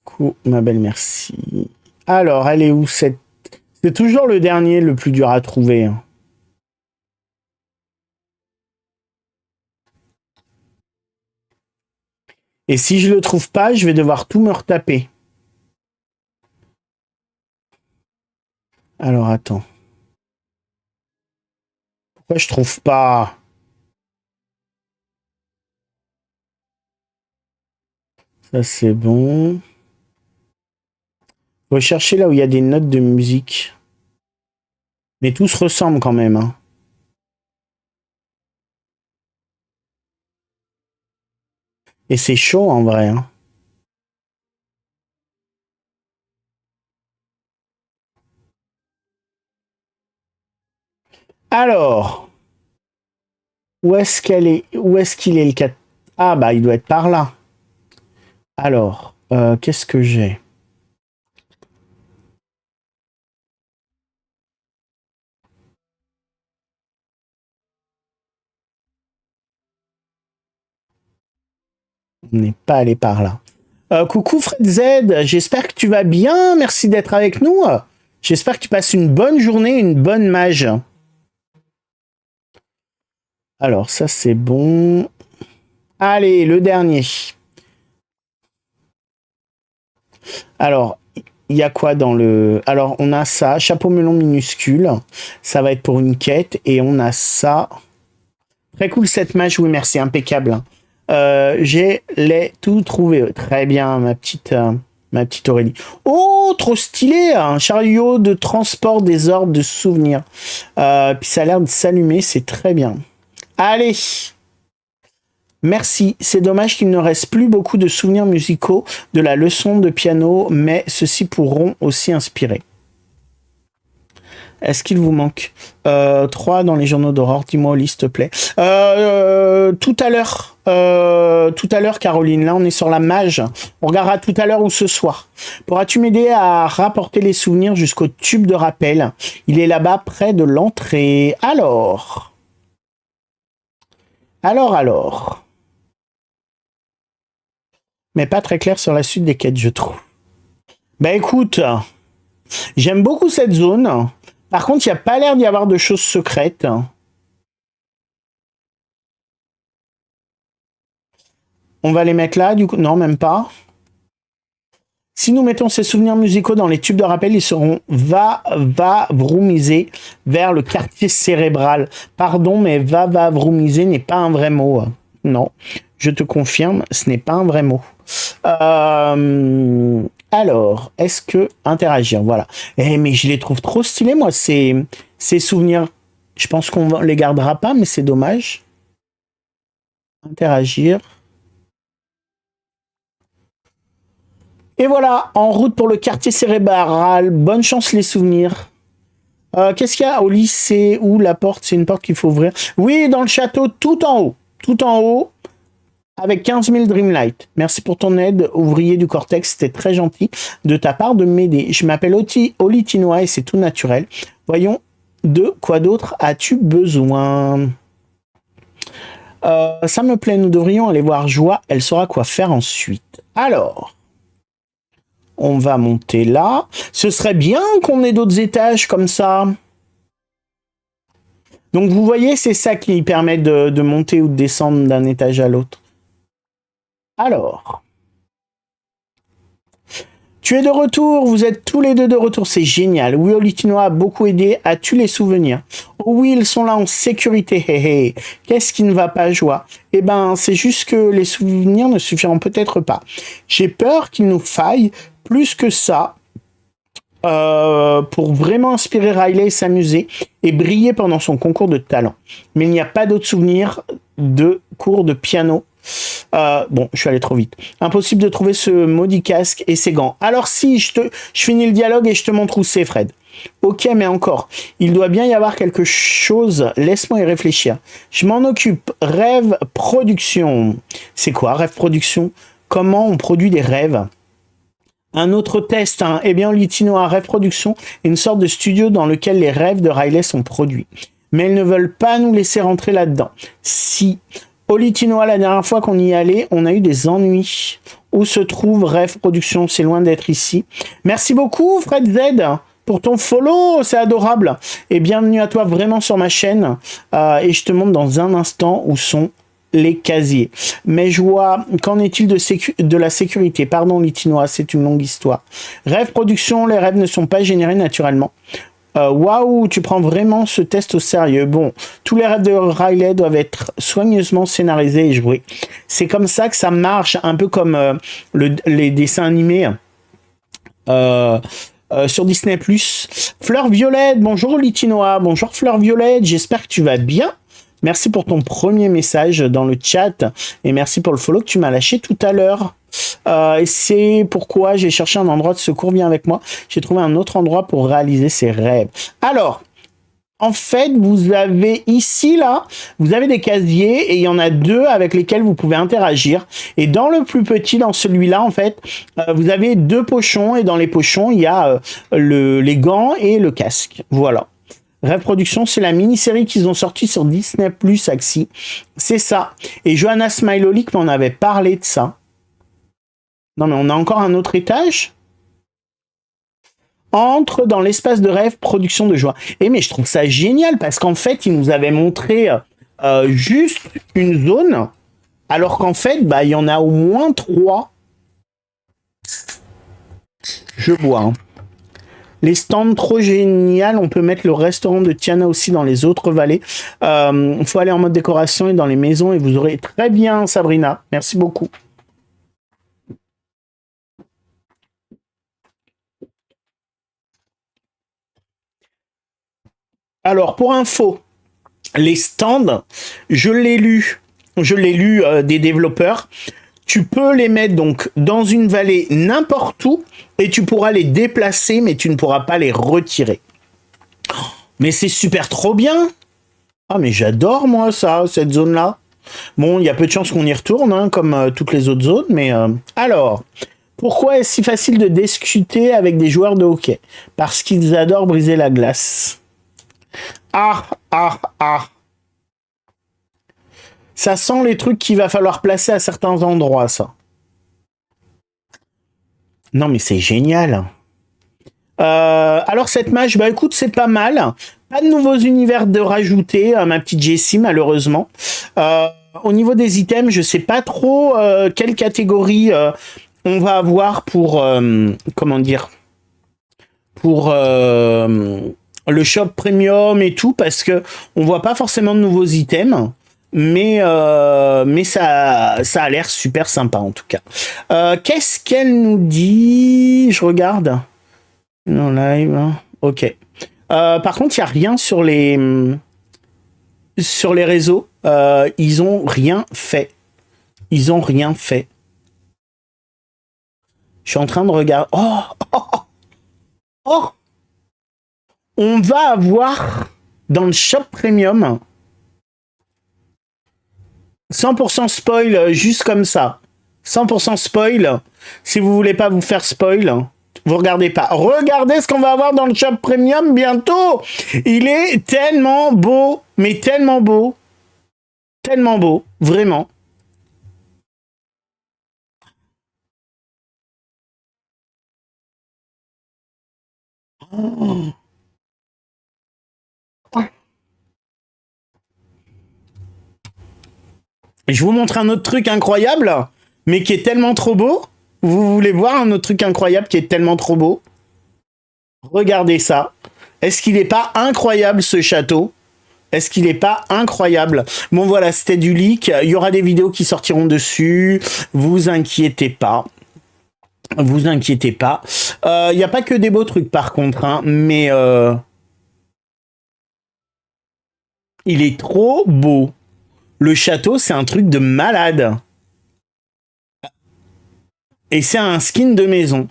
Coucou, ma belle, merci. Alors, elle est où cette... C'est toujours le dernier, le plus dur à trouver. Hein. Et si je le trouve pas, je vais devoir tout me retaper. Alors, attends. Pourquoi je trouve pas? Ça, c'est bon. Rechercher là où il y a des notes de musique. Mais tout se ressemble quand même. Hein. Et c'est chaud en vrai. Hein. Alors, où est-ce qu'elle est? Où est-ce qu'il est le 4? Ah bah il doit être par là. Alors, qu'est-ce que j'ai? On n'est pas allé par là. Coucou Fred Z, j'espère que tu vas bien. Merci d'être avec nous. J'espère que tu passes une bonne journée, une bonne mage. Alors, ça c'est bon. Allez, le dernier. Alors, il y a quoi dans le... Alors, on a ça, chapeau melon minuscule. Ça va être pour une quête. Et on a ça. Très cool cette mage, oui merci, impeccable. J'ai les tout trouvé. Très bien, ma petite Aurélie. Oh, trop stylé, un chariot de transport des orbes de souvenirs. Puis ça a l'air de s'allumer, c'est très bien. Allez, merci. C'est dommage qu'il ne reste plus beaucoup de souvenirs musicaux de la leçon de piano, mais ceux-ci pourront aussi inspirer. Est-ce qu'il vous manque 3 dans les journaux d'aurore? Dis-moi, Oli, s'il te plaît. Tout à l'heure, Caroline. Là, on est sur la mage. On regardera tout à l'heure ou ce soir. Pourras-tu m'aider à rapporter les souvenirs jusqu'au tube de rappel? Il est là-bas, près de l'entrée. Alors. Mais pas très clair sur la suite des quêtes, je trouve. Ben écoute, j'aime beaucoup cette zone. Par contre, il n'y a pas l'air d'y avoir de choses secrètes. On va les mettre là, du coup. Non, même pas. Si nous mettons ces souvenirs musicaux dans les tubes de rappel, ils seront va-vroumisés vers le quartier cérébral. Pardon, mais va-vroumiser n'est pas un vrai mot. Non, je te confirme, ce n'est pas un vrai mot. Alors, est-ce que interagir, voilà. Mais je les trouve trop stylés, moi, ces souvenirs. Je pense qu'on les gardera pas, mais c'est dommage. Interagir. Et voilà, en route pour le quartier cérébral. Bonne chance les souvenirs. Qu'est-ce qu'il y a au lycée? Où la porte? C'est une porte qu'il faut ouvrir. Oui, dans le château, tout en haut. Tout en haut. Avec 15 000 Dreamlight. Merci pour ton aide, ouvrier du Cortex. C'était très gentil de ta part de m'aider. Je m'appelle Oli Tinois et c'est tout naturel. Voyons, de quoi d'autre as-tu besoin? Ça me plaît, nous devrions aller voir Joie. Elle saura quoi faire ensuite. Alors, On va monter là. Ce serait bien qu'on ait d'autres étages comme ça. Donc vous voyez, c'est ça qui permet de monter ou de descendre d'un étage à l'autre. Alors. Tu es de retour, vous êtes tous les deux de retour, c'est génial. Oui, Olitinois a beaucoup aidé. As-tu les souvenirs? Oh oui, ils sont là en sécurité. Hé hé. Qu'est-ce qui ne va pas, Joie? Eh ben, c'est juste que les souvenirs ne suffiront peut-être pas. J'ai peur qu'il nous faille plus que ça pour vraiment inspirer Riley et s'amuser et briller pendant son concours de talent. Mais il n'y a pas d'autres souvenirs de cours de piano. Bon, je suis allé trop vite. Impossible de trouver ce maudit casque et ses gants. Alors si, je finis le dialogue et je te montre où c'est, Fred. Ok, mais encore, il doit bien y avoir quelque chose. Laisse-moi y réfléchir. Je m'en occupe. Rêve production. C'est quoi, rêve production? Comment on produit des rêves? Un autre test, hein. Eh bien, Olitinois Rêve Production est une sorte de studio dans lequel les rêves de Riley sont produits. Mais ils ne veulent pas nous laiszer rentrer là-dedans. Si Olitinois, la dernière fois qu'on y allait, on a eu des ennuis. Où se trouve Rêve Production? C'est loin d'être ici. Merci beaucoup, Fred Z, pour ton follow, c'est adorable. Et bienvenue à toi vraiment sur ma chaîne. Et je te montre dans un instant où sont les casiers. Mais je vois, qu'en est-il de la sécurité? Pardon, Litinois, c'est une longue histoire. Rêve Production, les rêves ne sont pas générés naturellement. Waouh, tu prends vraiment ce test au sérieux. Bon, tous les rêves de Riley doivent être soigneusement scénarisés et joués. C'est comme ça que ça marche, un peu comme les dessins animés sur Disney+. Fleur Violette, bonjour Litinois, bonjour Fleur Violette, j'espère que tu vas bien. Merci pour ton premier message dans le chat et merci pour le follow que tu m'as lâché tout à l'heure. Et c'est pourquoi j'ai cherché un endroit de secours, viens avec moi. J'ai trouvé un autre endroit pour réaliser ses rêves. Alors, en fait, vous avez ici, là, vous avez des casiers et il y en a deux avec lesquels vous pouvez interagir. Et dans le plus petit, dans celui-là, en fait, vous avez deux pochons et dans les pochons, il y a les gants et le casque. Voilà. Rêve Production, c'est la mini-série qu'ils ont sortie sur Disney+, Axie. C'est ça. Et Johanna Smilolic m'en avait parlé de ça. Non, mais on a encore un autre étage. Entre dans l'espace de rêve, production de joie. Et mais je trouve ça génial parce qu'en fait, ils nous avaient montré juste une zone, alors qu'en fait, bah, il y en a au moins 3. Je vois. Hein. Les stands trop génial, on peut mettre le restaurant de Tiana aussi dans les autres vallées. Il faut aller en mode décoration et dans les maisons et vous aurez très bien, Sabrina. Merci beaucoup. Alors, pour info, les stands, je l'ai lu des développeurs. Tu peux les mettre donc dans une vallée n'importe où et tu pourras les déplacer, mais tu ne pourras pas les retirer. Mais c'est super trop bien. Ah, mais j'adore, moi, ça, cette zone-là. Bon, il y a peu de chances qu'on y retourne, hein, comme toutes les autres zones, mais... Alors, pourquoi est-ce si facile de discuter avec des joueurs de hockey? Parce qu'ils adorent briser la glace. Ah, ah, ah. Ça sent les trucs qu'il va falloir placer à certains endroits, ça. Non, mais c'est génial. Alors, cette match, bah écoute, c'est pas mal. Pas de nouveaux univers de rajouter, ma petite Jessie, malheureusement. Au niveau des items, je sais pas trop quelle catégorie on va avoir pour... comment dire? Pour... le shop premium et tout, parce que on voit pas forcément de nouveaux items. Mais ça a l'air super sympa en tout cas. Qu'est-ce qu'elle nous dit? Je regarde. En live. Ok. Par contre, il n'y a rien sur les réseaux. Ils ont rien fait. Ils ont rien fait. Je suis en train de regarder. Oh, oh, oh, oh. On va avoir dans le shop premium 100% spoil juste comme ça. 100% spoil. Si vous voulez pas vous faire spoil, vous regardez pas. Regardez ce qu'on va avoir dans le shop premium bientôt. Il est tellement beau, mais tellement beau. Tellement beau, vraiment. Oh. Je vous montre un autre truc incroyable, mais qui est tellement trop beau. Vous voulez voir un autre truc incroyable qui est tellement trop beau? Regardez ça. Est-ce qu'il n'est pas incroyable ce château? Est-ce qu'il n'est pas incroyable? Bon voilà, c'était du leak. Il y aura des vidéos qui sortiront dessus. Vous inquiétez pas. Vous inquiétez pas. Il n'y a pas que des beaux trucs par contre, hein, mais il est trop beau. Le château, c'est un truc de malade. Et c'est un skin de maison.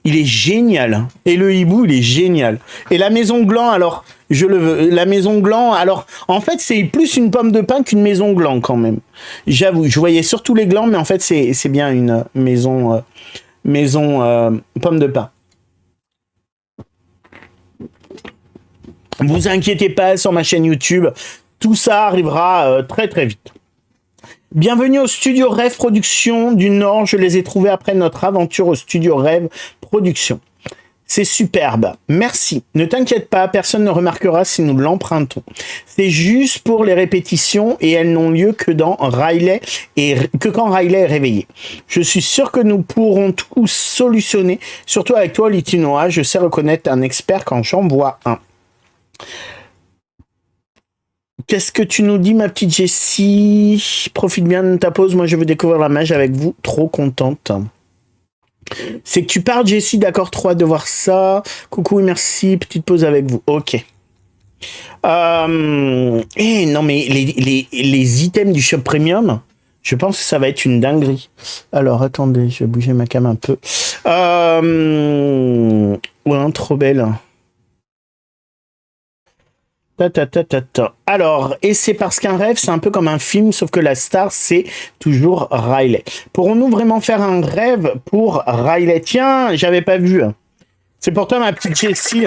Il est génial. Et le hibou, il est génial. Et la maison gland, alors, je le veux. La maison gland, alors, en fait, c'est plus une pomme de pin qu'une maison gland, quand même. J'avoue, je voyais surtout les glands, mais en fait, c'est bien une maison, pomme de pin. Vous inquiétez pas, sur ma chaîne YouTube, tout ça arrivera très très vite. Bienvenue au studio Rêve Production du Nord. Je les ai trouvés après notre aventure au studio Rêve Production. C'est superbe. Merci. Ne t'inquiète pas, personne ne remarquera si nous l'empruntons. C'est juste pour les répétitions et elles n'ont lieu que dans Riley et que quand Riley est réveillé. Je suis sûr que nous pourrons tout solutionner, surtout avec toi, Litinoa. Je sais reconnaître un expert quand j'en vois un. Qu'est-ce que tu nous dis, ma petite Jessie? Profite bien de ta pause. Moi, je veux découvrir la mage avec vous. Trop contente. C'est que tu pars, Jessie. D'accord, trop hâte de voir ça. Coucou, merci. Petite pause avec vous. Ok. Non, mais les items du shop premium, je pense que ça va être une dinguerie. Alors, attendez, je vais bouger ma cam un peu. Ouais, trop belle. Alors, et c'est parce qu'un rêve, c'est un peu comme un film, sauf que la star, c'est toujours Riley. Pourrons-nous vraiment faire un rêve pour Riley? Tiens, j'avais pas vu. C'est pour toi, ma petite Jessie.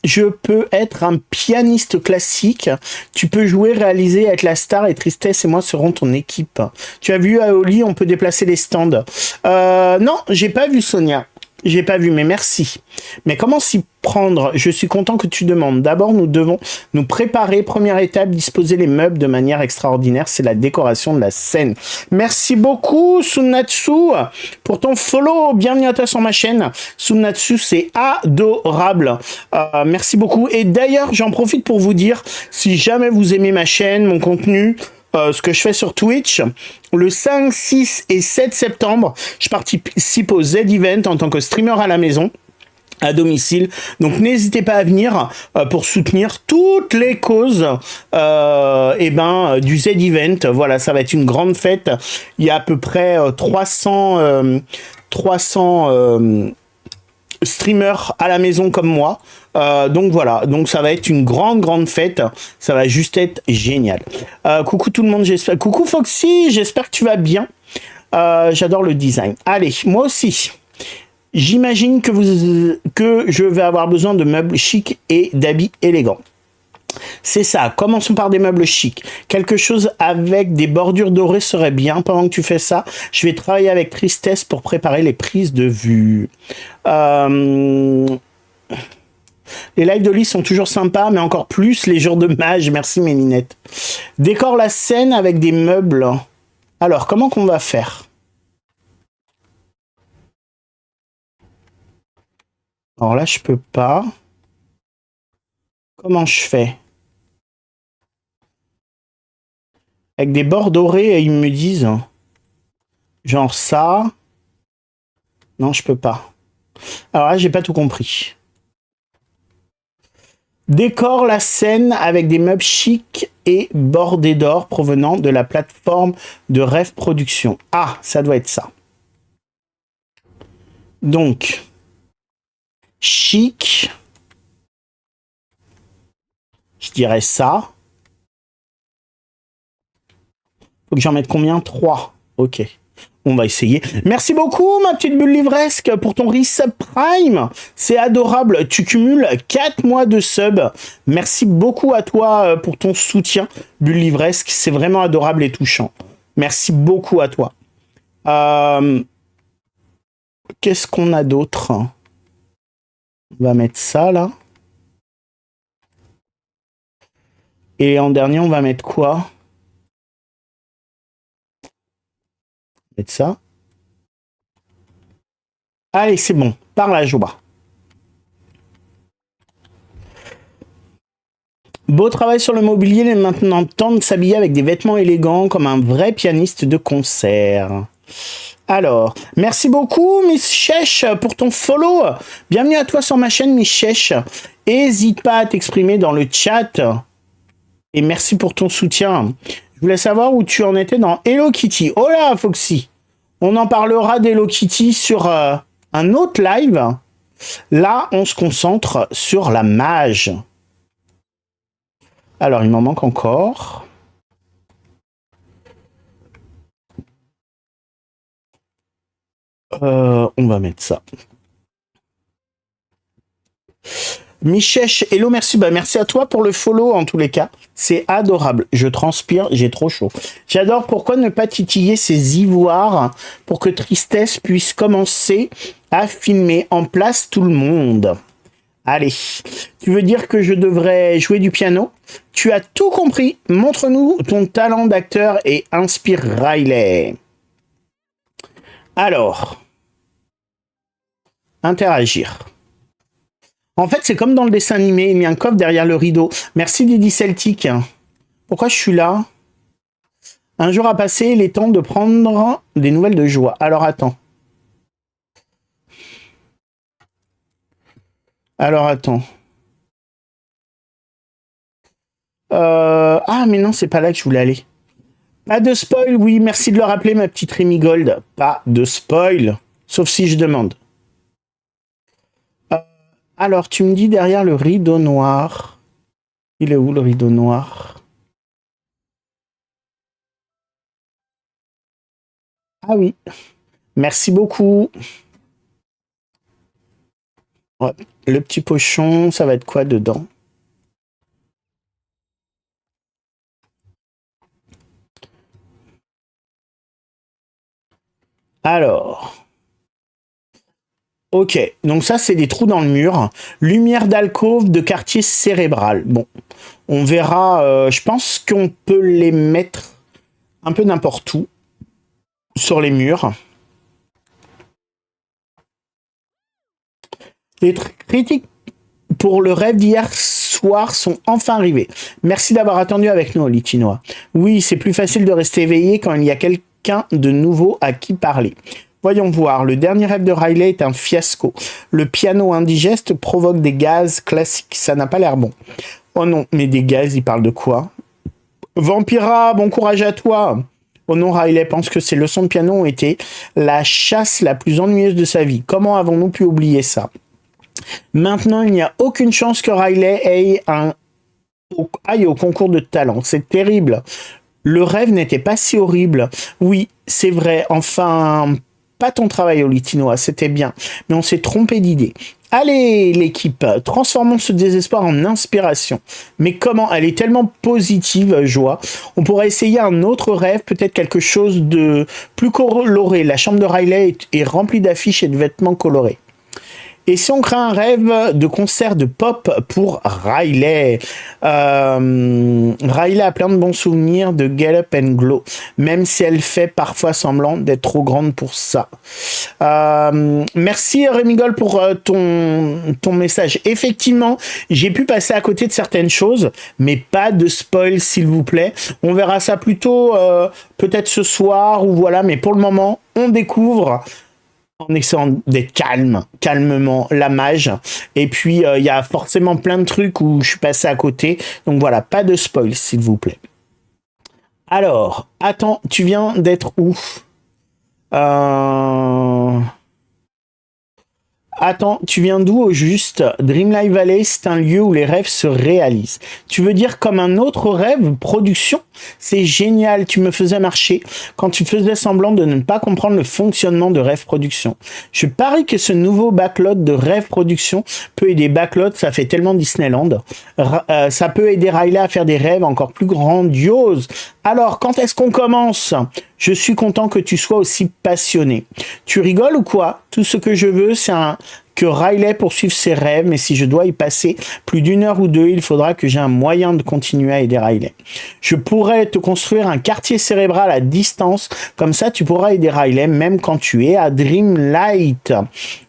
Je peux être un pianiste classique. Tu peux jouer, réaliser, être la star et Tristesse et moi serons ton équipe. Tu as vu à Oli, on peut déplacer les stands. Non, j'ai pas vu Sonia. J'ai pas vu, mais merci. Mais comment s'y prendre? Je suis content que tu demandes. D'abord, nous devons nous préparer. Première étape, disposer les meubles de manière extraordinaire. C'est la décoration de la scène. Merci beaucoup, Sunatsu, pour ton follow. Bienvenue à toi sur ma chaîne. Sunatsu, c'est adorable. Merci beaucoup. Et d'ailleurs, j'en profite pour vous dire, si jamais vous aimez ma chaîne, mon contenu, ce que je fais sur Twitch, le 5, 6 et 7 septembre, je participe au Z-Event en tant que streamer à la maison, à domicile. Donc n'hésitez pas à venir pour soutenir toutes les causes du Z-Event. Voilà, ça va être une grande fête. Il y a à peu près 300 streamers à la maison comme moi. Donc voilà, donc ça va être une grande fête. Ça va juste être génial. Coucou tout le monde, j'espère. Coucou Foxy, j'espère que tu vas bien. J'adore le design. Allez, moi aussi. J'imagine que je vais avoir besoin de meubles chics et d'habits élégants. C'est ça, commençons par des meubles chics. Quelque chose avec des bordures dorées serait bien. Pendant que tu fais ça, je vais travailler avec Tristesse pour préparer les prises de vue. Les lives de Lee sont toujours sympas, mais encore plus les jours de mage. Merci Mélinette. Décore la scène avec des meubles. Alors, comment qu'on va faire? Alors là, je peux pas. Comment je fais? Avec des bords dorés, et ils me disent... Genre ça... Non, je peux pas. Alors là, j'ai pas tout compris. Décore la scène avec des meubles chics et bordés d'or provenant de la plateforme de Rêve Production. Ah, ça doit être ça. Donc, chic... Je dirais ça. Faut que j'en mette combien? 3. Ok. On va essayer. Merci beaucoup, ma petite bulle livresque, pour ton resub Prime. C'est adorable. Tu cumules 4 mois de sub. Merci beaucoup à toi pour ton soutien, bulle livresque. C'est vraiment adorable et touchant. Merci beaucoup à toi. Qu'est-ce qu'on a d'autre? On va mettre ça, là. Et en dernier, on va mettre quoi? Mettre ça. Allez, c'est bon. Par la joie. Beau travail sur le mobilier, il est maintenant temps de s'habiller avec des vêtements élégants comme un vrai pianiste de concert. Alors, merci beaucoup Miss Chèche pour ton follow. Bienvenue à toi sur ma chaîne Miss Chèche. N'hésite pas à t'exprimer dans le chat. Et merci pour ton soutien. Je voulais savoir où tu en étais dans Hello Kitty. Oh là, Foxy. On en parlera d'Hello Kitty sur un autre live. Là, on se concentre sur la mage. Alors, il m'en manque encore. On va mettre ça. Michèche, hello, merci. Bah, merci à toi pour le follow en tous les cas. C'est adorable. Je transpire, j'ai trop chaud. J'adore. Pourquoi ne pas titiller ces ivoires pour que Tristesse puisse commencer à filmer en place tout le monde. Allez, tu veux dire que je devrais jouer du piano? Tu as tout compris. Montre-nous ton talent d'acteur et inspire Riley. Alors, interagir. En fait, c'est comme dans le dessin animé, il y a un coffre derrière le rideau. Merci Didi Celtic. Pourquoi je suis là? Un jour a passé, il est temps de prendre des nouvelles de joie. Alors attends. Ah, mais non, c'est pas là que je voulais aller. Pas de spoil, oui, merci de le rappeler, ma petite Rémi Gold. Pas de spoil, sauf si je demande. Alors, tu me dis derrière le rideau noir. Il est où le rideau noir? Ah oui, merci beaucoup. Ouais, le petit pochon, ça va être quoi dedans? Alors. Ok, donc ça, c'est des trous dans le mur. Lumière d'alcôve de quartier cérébral. Bon, on verra. Je pense qu'on peut les mettre un peu n'importe où sur les murs. Les critiques pour le rêve d'hier soir sont enfin arrivées. Merci d'avoir attendu avec nous, Litinois. Oui, c'est plus facile de rester éveillé quand il y a quelqu'un de nouveau à qui parler. Voyons voir, le dernier rêve de Riley est un fiasco. Le piano indigeste provoque des gaz classiques, ça n'a pas l'air bon. Oh non, mais des gaz, il parle de quoi? Vampira, bon courage à toi. Oh non, Riley pense que ses leçons de piano ont été la chasse la plus ennuyeuse de sa vie. Comment avons-nous pu oublier ça? Maintenant, il n'y a aucune chance que Riley aille au concours de talent. C'est terrible. Le rêve n'était pas si horrible. Oui, c'est vrai. Enfin, pas ton travail, Olitinoa, c'était bien. Mais on s'est trompé d'idée. Allez, l'équipe, transformons ce désespoir en inspiration. Mais comment? Elle est tellement positive, Joie. On pourrait essayer un autre rêve, peut-être quelque chose de plus coloré. La chambre de Riley est remplie d'affiches et de vêtements colorés. Et si on crée un rêve de concert de pop pour Riley? Riley a plein de bons souvenirs de Get Up and Glow, même si elle fait parfois semblant d'être trop grande pour ça. Merci Rémi Gold pour ton message. Effectivement, j'ai pu passer à côté de certaines choses, mais pas de spoil s'il vous plaît. On verra ça plutôt peut-être ce soir ou voilà, mais pour le moment, on découvre en essayant d'être calmement, la mage. Et puis, il y a forcément plein de trucs où je suis passé à côté. Donc voilà, pas de spoil, s'il vous plaît. Alors, attends, tu viens d'être où? Attends, tu viens d'où au juste? Dreamlight Valley, c'est un lieu où les rêves se réalisent. Tu veux dire comme un autre rêve, production? C'est génial, tu me faisais marcher quand tu faisais semblant de ne pas comprendre le fonctionnement de Rêve Production. Je parie que ce nouveau backlot de Rêve Production peut aider Backlot, ça fait tellement Disneyland. Ça peut aider Riley à faire des rêves encore plus grandioses. Alors, quand est-ce qu'on commence? Je suis content que tu sois aussi passionné. Tu rigoles ou quoi? Tout ce que je veux, c'est que Riley poursuive ses rêves, mais si je dois y passer plus d'une heure ou deux, il faudra que j'ai un moyen de continuer à aider Riley. Je pourrais te construire un quartier cérébral à distance, comme ça tu pourras aider Riley même quand tu es à Dreamlight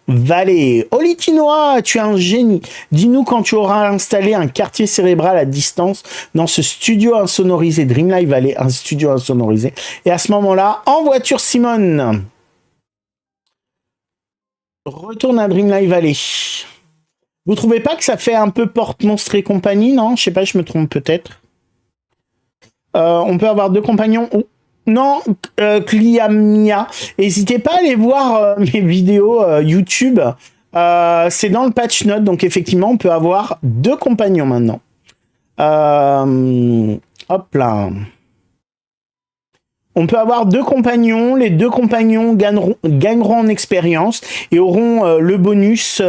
Valley. Olitinois, tu es un génie. Dis-nous quand tu auras installé un quartier cérébral à distance dans ce studio insonorisé, Dreamlight Valley, un studio insonorisé. Et à ce moment-là, en voiture Simone. Retourne à Dreamlight Valley. Vous trouvez pas que ça fait un peu porte-monstre et compagnie, non? Je sais pas, je me trompe peut-être. On peut avoir deux compagnons. Non, Cliamia. N'hésitez pas à aller voir mes vidéos YouTube. C'est dans le patch note, donc effectivement, on peut avoir deux compagnons maintenant. Hop là. On peut avoir deux compagnons. Les deux compagnons gagneront en expérience et auront le bonus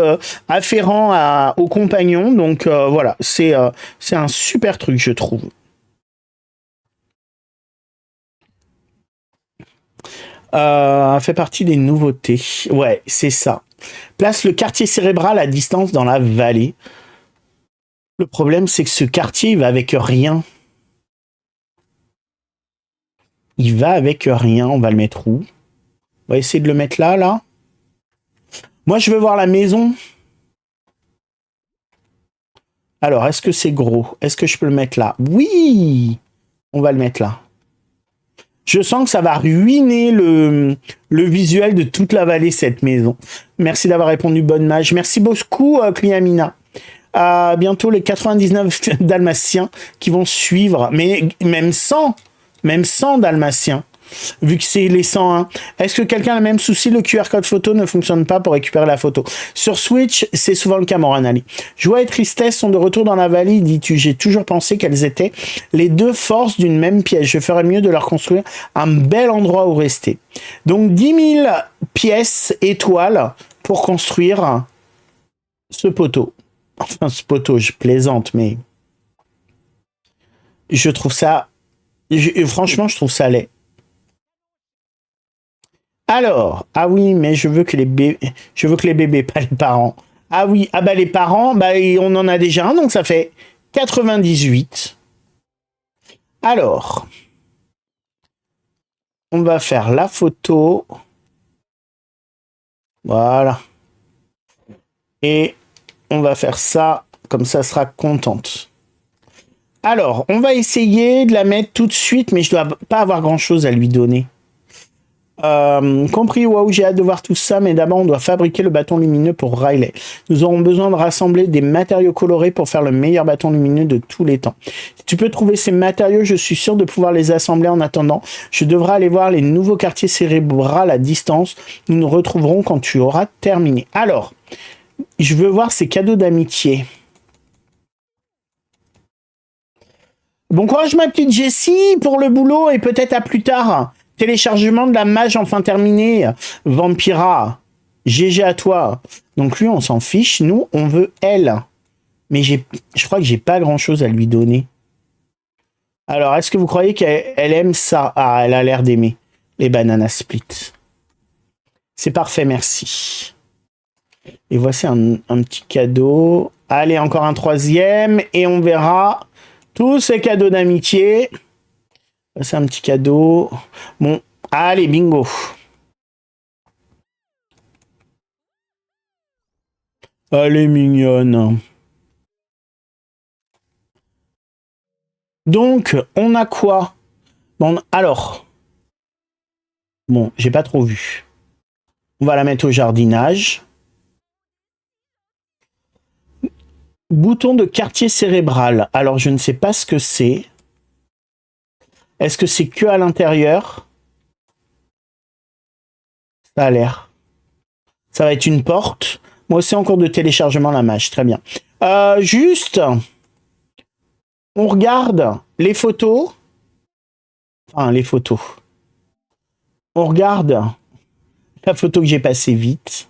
afférent aux compagnons. Donc voilà, c'est un super truc, je trouve. Fait partie des nouveautés. Ouais, c'est ça. Place le quartier cérébral à distance dans la vallée. Le problème, c'est que ce quartier, il va avec rien. Il va avec rien. On va le mettre où? On va essayer de le mettre là, là. Moi, je veux voir la maison. Alors, est-ce que c'est gros? Est-ce que je peux le mettre là? Oui! On va le mettre là. Je sens que ça va ruiner le visuel de toute la vallée, cette maison. Merci d'avoir répondu, bonne mage. Merci beaucoup, Cliamina. À bientôt les 99 dalmatiens qui vont suivre. Mais même 100 dalmatiens. Vu que c'est les 101. Est-ce que quelqu'un a le même souci? Le QR code photo ne fonctionne pas pour récupérer la photo. Sur Switch, c'est souvent le cas, Moranali. Joie et tristesse sont de retour dans la vallée, dis-tu. J'ai toujours pensé qu'elles étaient les deux forces d'une même pièce. Je ferais mieux de leur construire un bel endroit où rester. Donc 10 000 pièces étoiles pour construire ce poteau. Enfin, ce poteau, je plaisante, mais je trouve ça... franchement, je trouve ça laid. Alors, ah oui, mais je veux que les bébés, pas les parents. Ah oui, ah bah les parents, bah on en a déjà un, donc ça fait 98. Alors, on va faire la photo. Voilà. Et on va faire ça, comme ça sera contente. Alors, on va essayer de la mettre tout de suite, mais je dois pas avoir grand-chose à lui donner. Compris, waouh, j'ai hâte de voir tout ça, mais d'abord on doit fabriquer le bâton lumineux pour Riley. Nous aurons besoin de rassembler des matériaux colorés pour faire le meilleur bâton lumineux de tous les temps. Si tu peux trouver ces matériaux, je suis sûr de pouvoir les assembler. En attendant, je devrais aller voir les nouveaux quartiers cérébrales à distance. Nous nous retrouverons quand tu auras terminé. Alors, je veux voir ces cadeaux d'amitié. Bon courage ma petite Jessie pour le boulot et peut-être à plus tard. Téléchargement de la mage enfin terminé. Vampira. GG à toi. Donc lui, on s'en fiche. Nous, on veut elle. Mais je crois que j'ai pas grand-chose à lui donner. Alors, est-ce que vous croyez qu'elle aime ça? Ah, elle a l'air d'aimer. Les bananas split. C'est parfait, merci. Et voici un petit cadeau. Allez, encore un troisième. Et on verra tous ces cadeaux d'amitié. C'est un petit cadeau. Bon, allez, bingo. Elle est mignonne. Donc, on a quoi? Bon, alors. Bon, j'ai pas trop vu. On va la mettre au jardinage. Bouton de quartier cérébral. Alors, je ne sais pas ce que c'est. Est-ce que c'est que à l'intérieur? Ça a l'air. Ça va être une porte. Moi aussi en cours de téléchargement la mage. Très bien. Juste, on regarde les photos. Enfin, les photos. On regarde la photo que j'ai passée vite.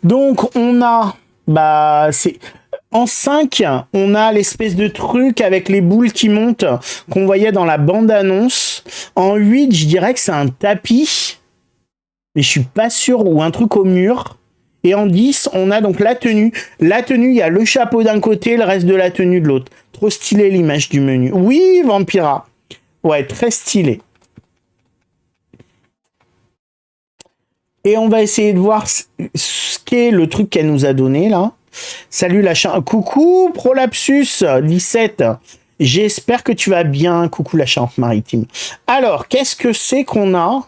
Donc, on a... Bah, c'est... En 5, on a l'espèce de truc avec les boules qui montent qu'on voyait dans la bande-annonce. En 8, je dirais que c'est un tapis, mais je suis pas sûr, ou un truc au mur. Et en 10, on a donc la tenue. La tenue, il y a le chapeau d'un côté, le reste de la tenue de l'autre. Trop stylé l'image du menu. Oui, Vampira. Ouais, très stylé. Et on va essayer de voir ce qu'est le truc qu'elle nous a donné là. Salut la coucou Prolapsus 17. J'espère que tu vas bien. Coucou la Charente-Maritime. Alors, qu'est-ce que c'est qu'on a?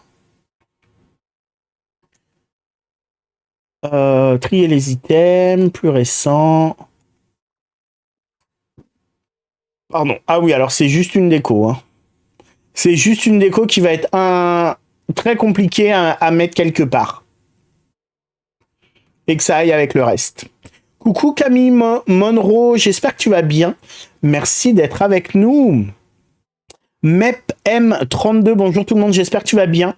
Trier les items, plus récent. Pardon. Ah oui, alors c'est juste une déco. Hein. C'est juste une déco qui va être très compliquée à mettre quelque part. Et que ça aille avec le reste. Coucou Camille Monroe, j'espère que tu vas bien. Merci d'être avec nous. MEP M32, bonjour tout le monde, j'espère que tu vas bien.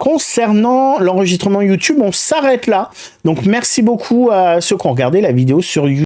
Concernant l'enregistrement YouTube, on s'arrête là. Donc merci beaucoup à ceux qui ont regardé la vidéo sur YouTube.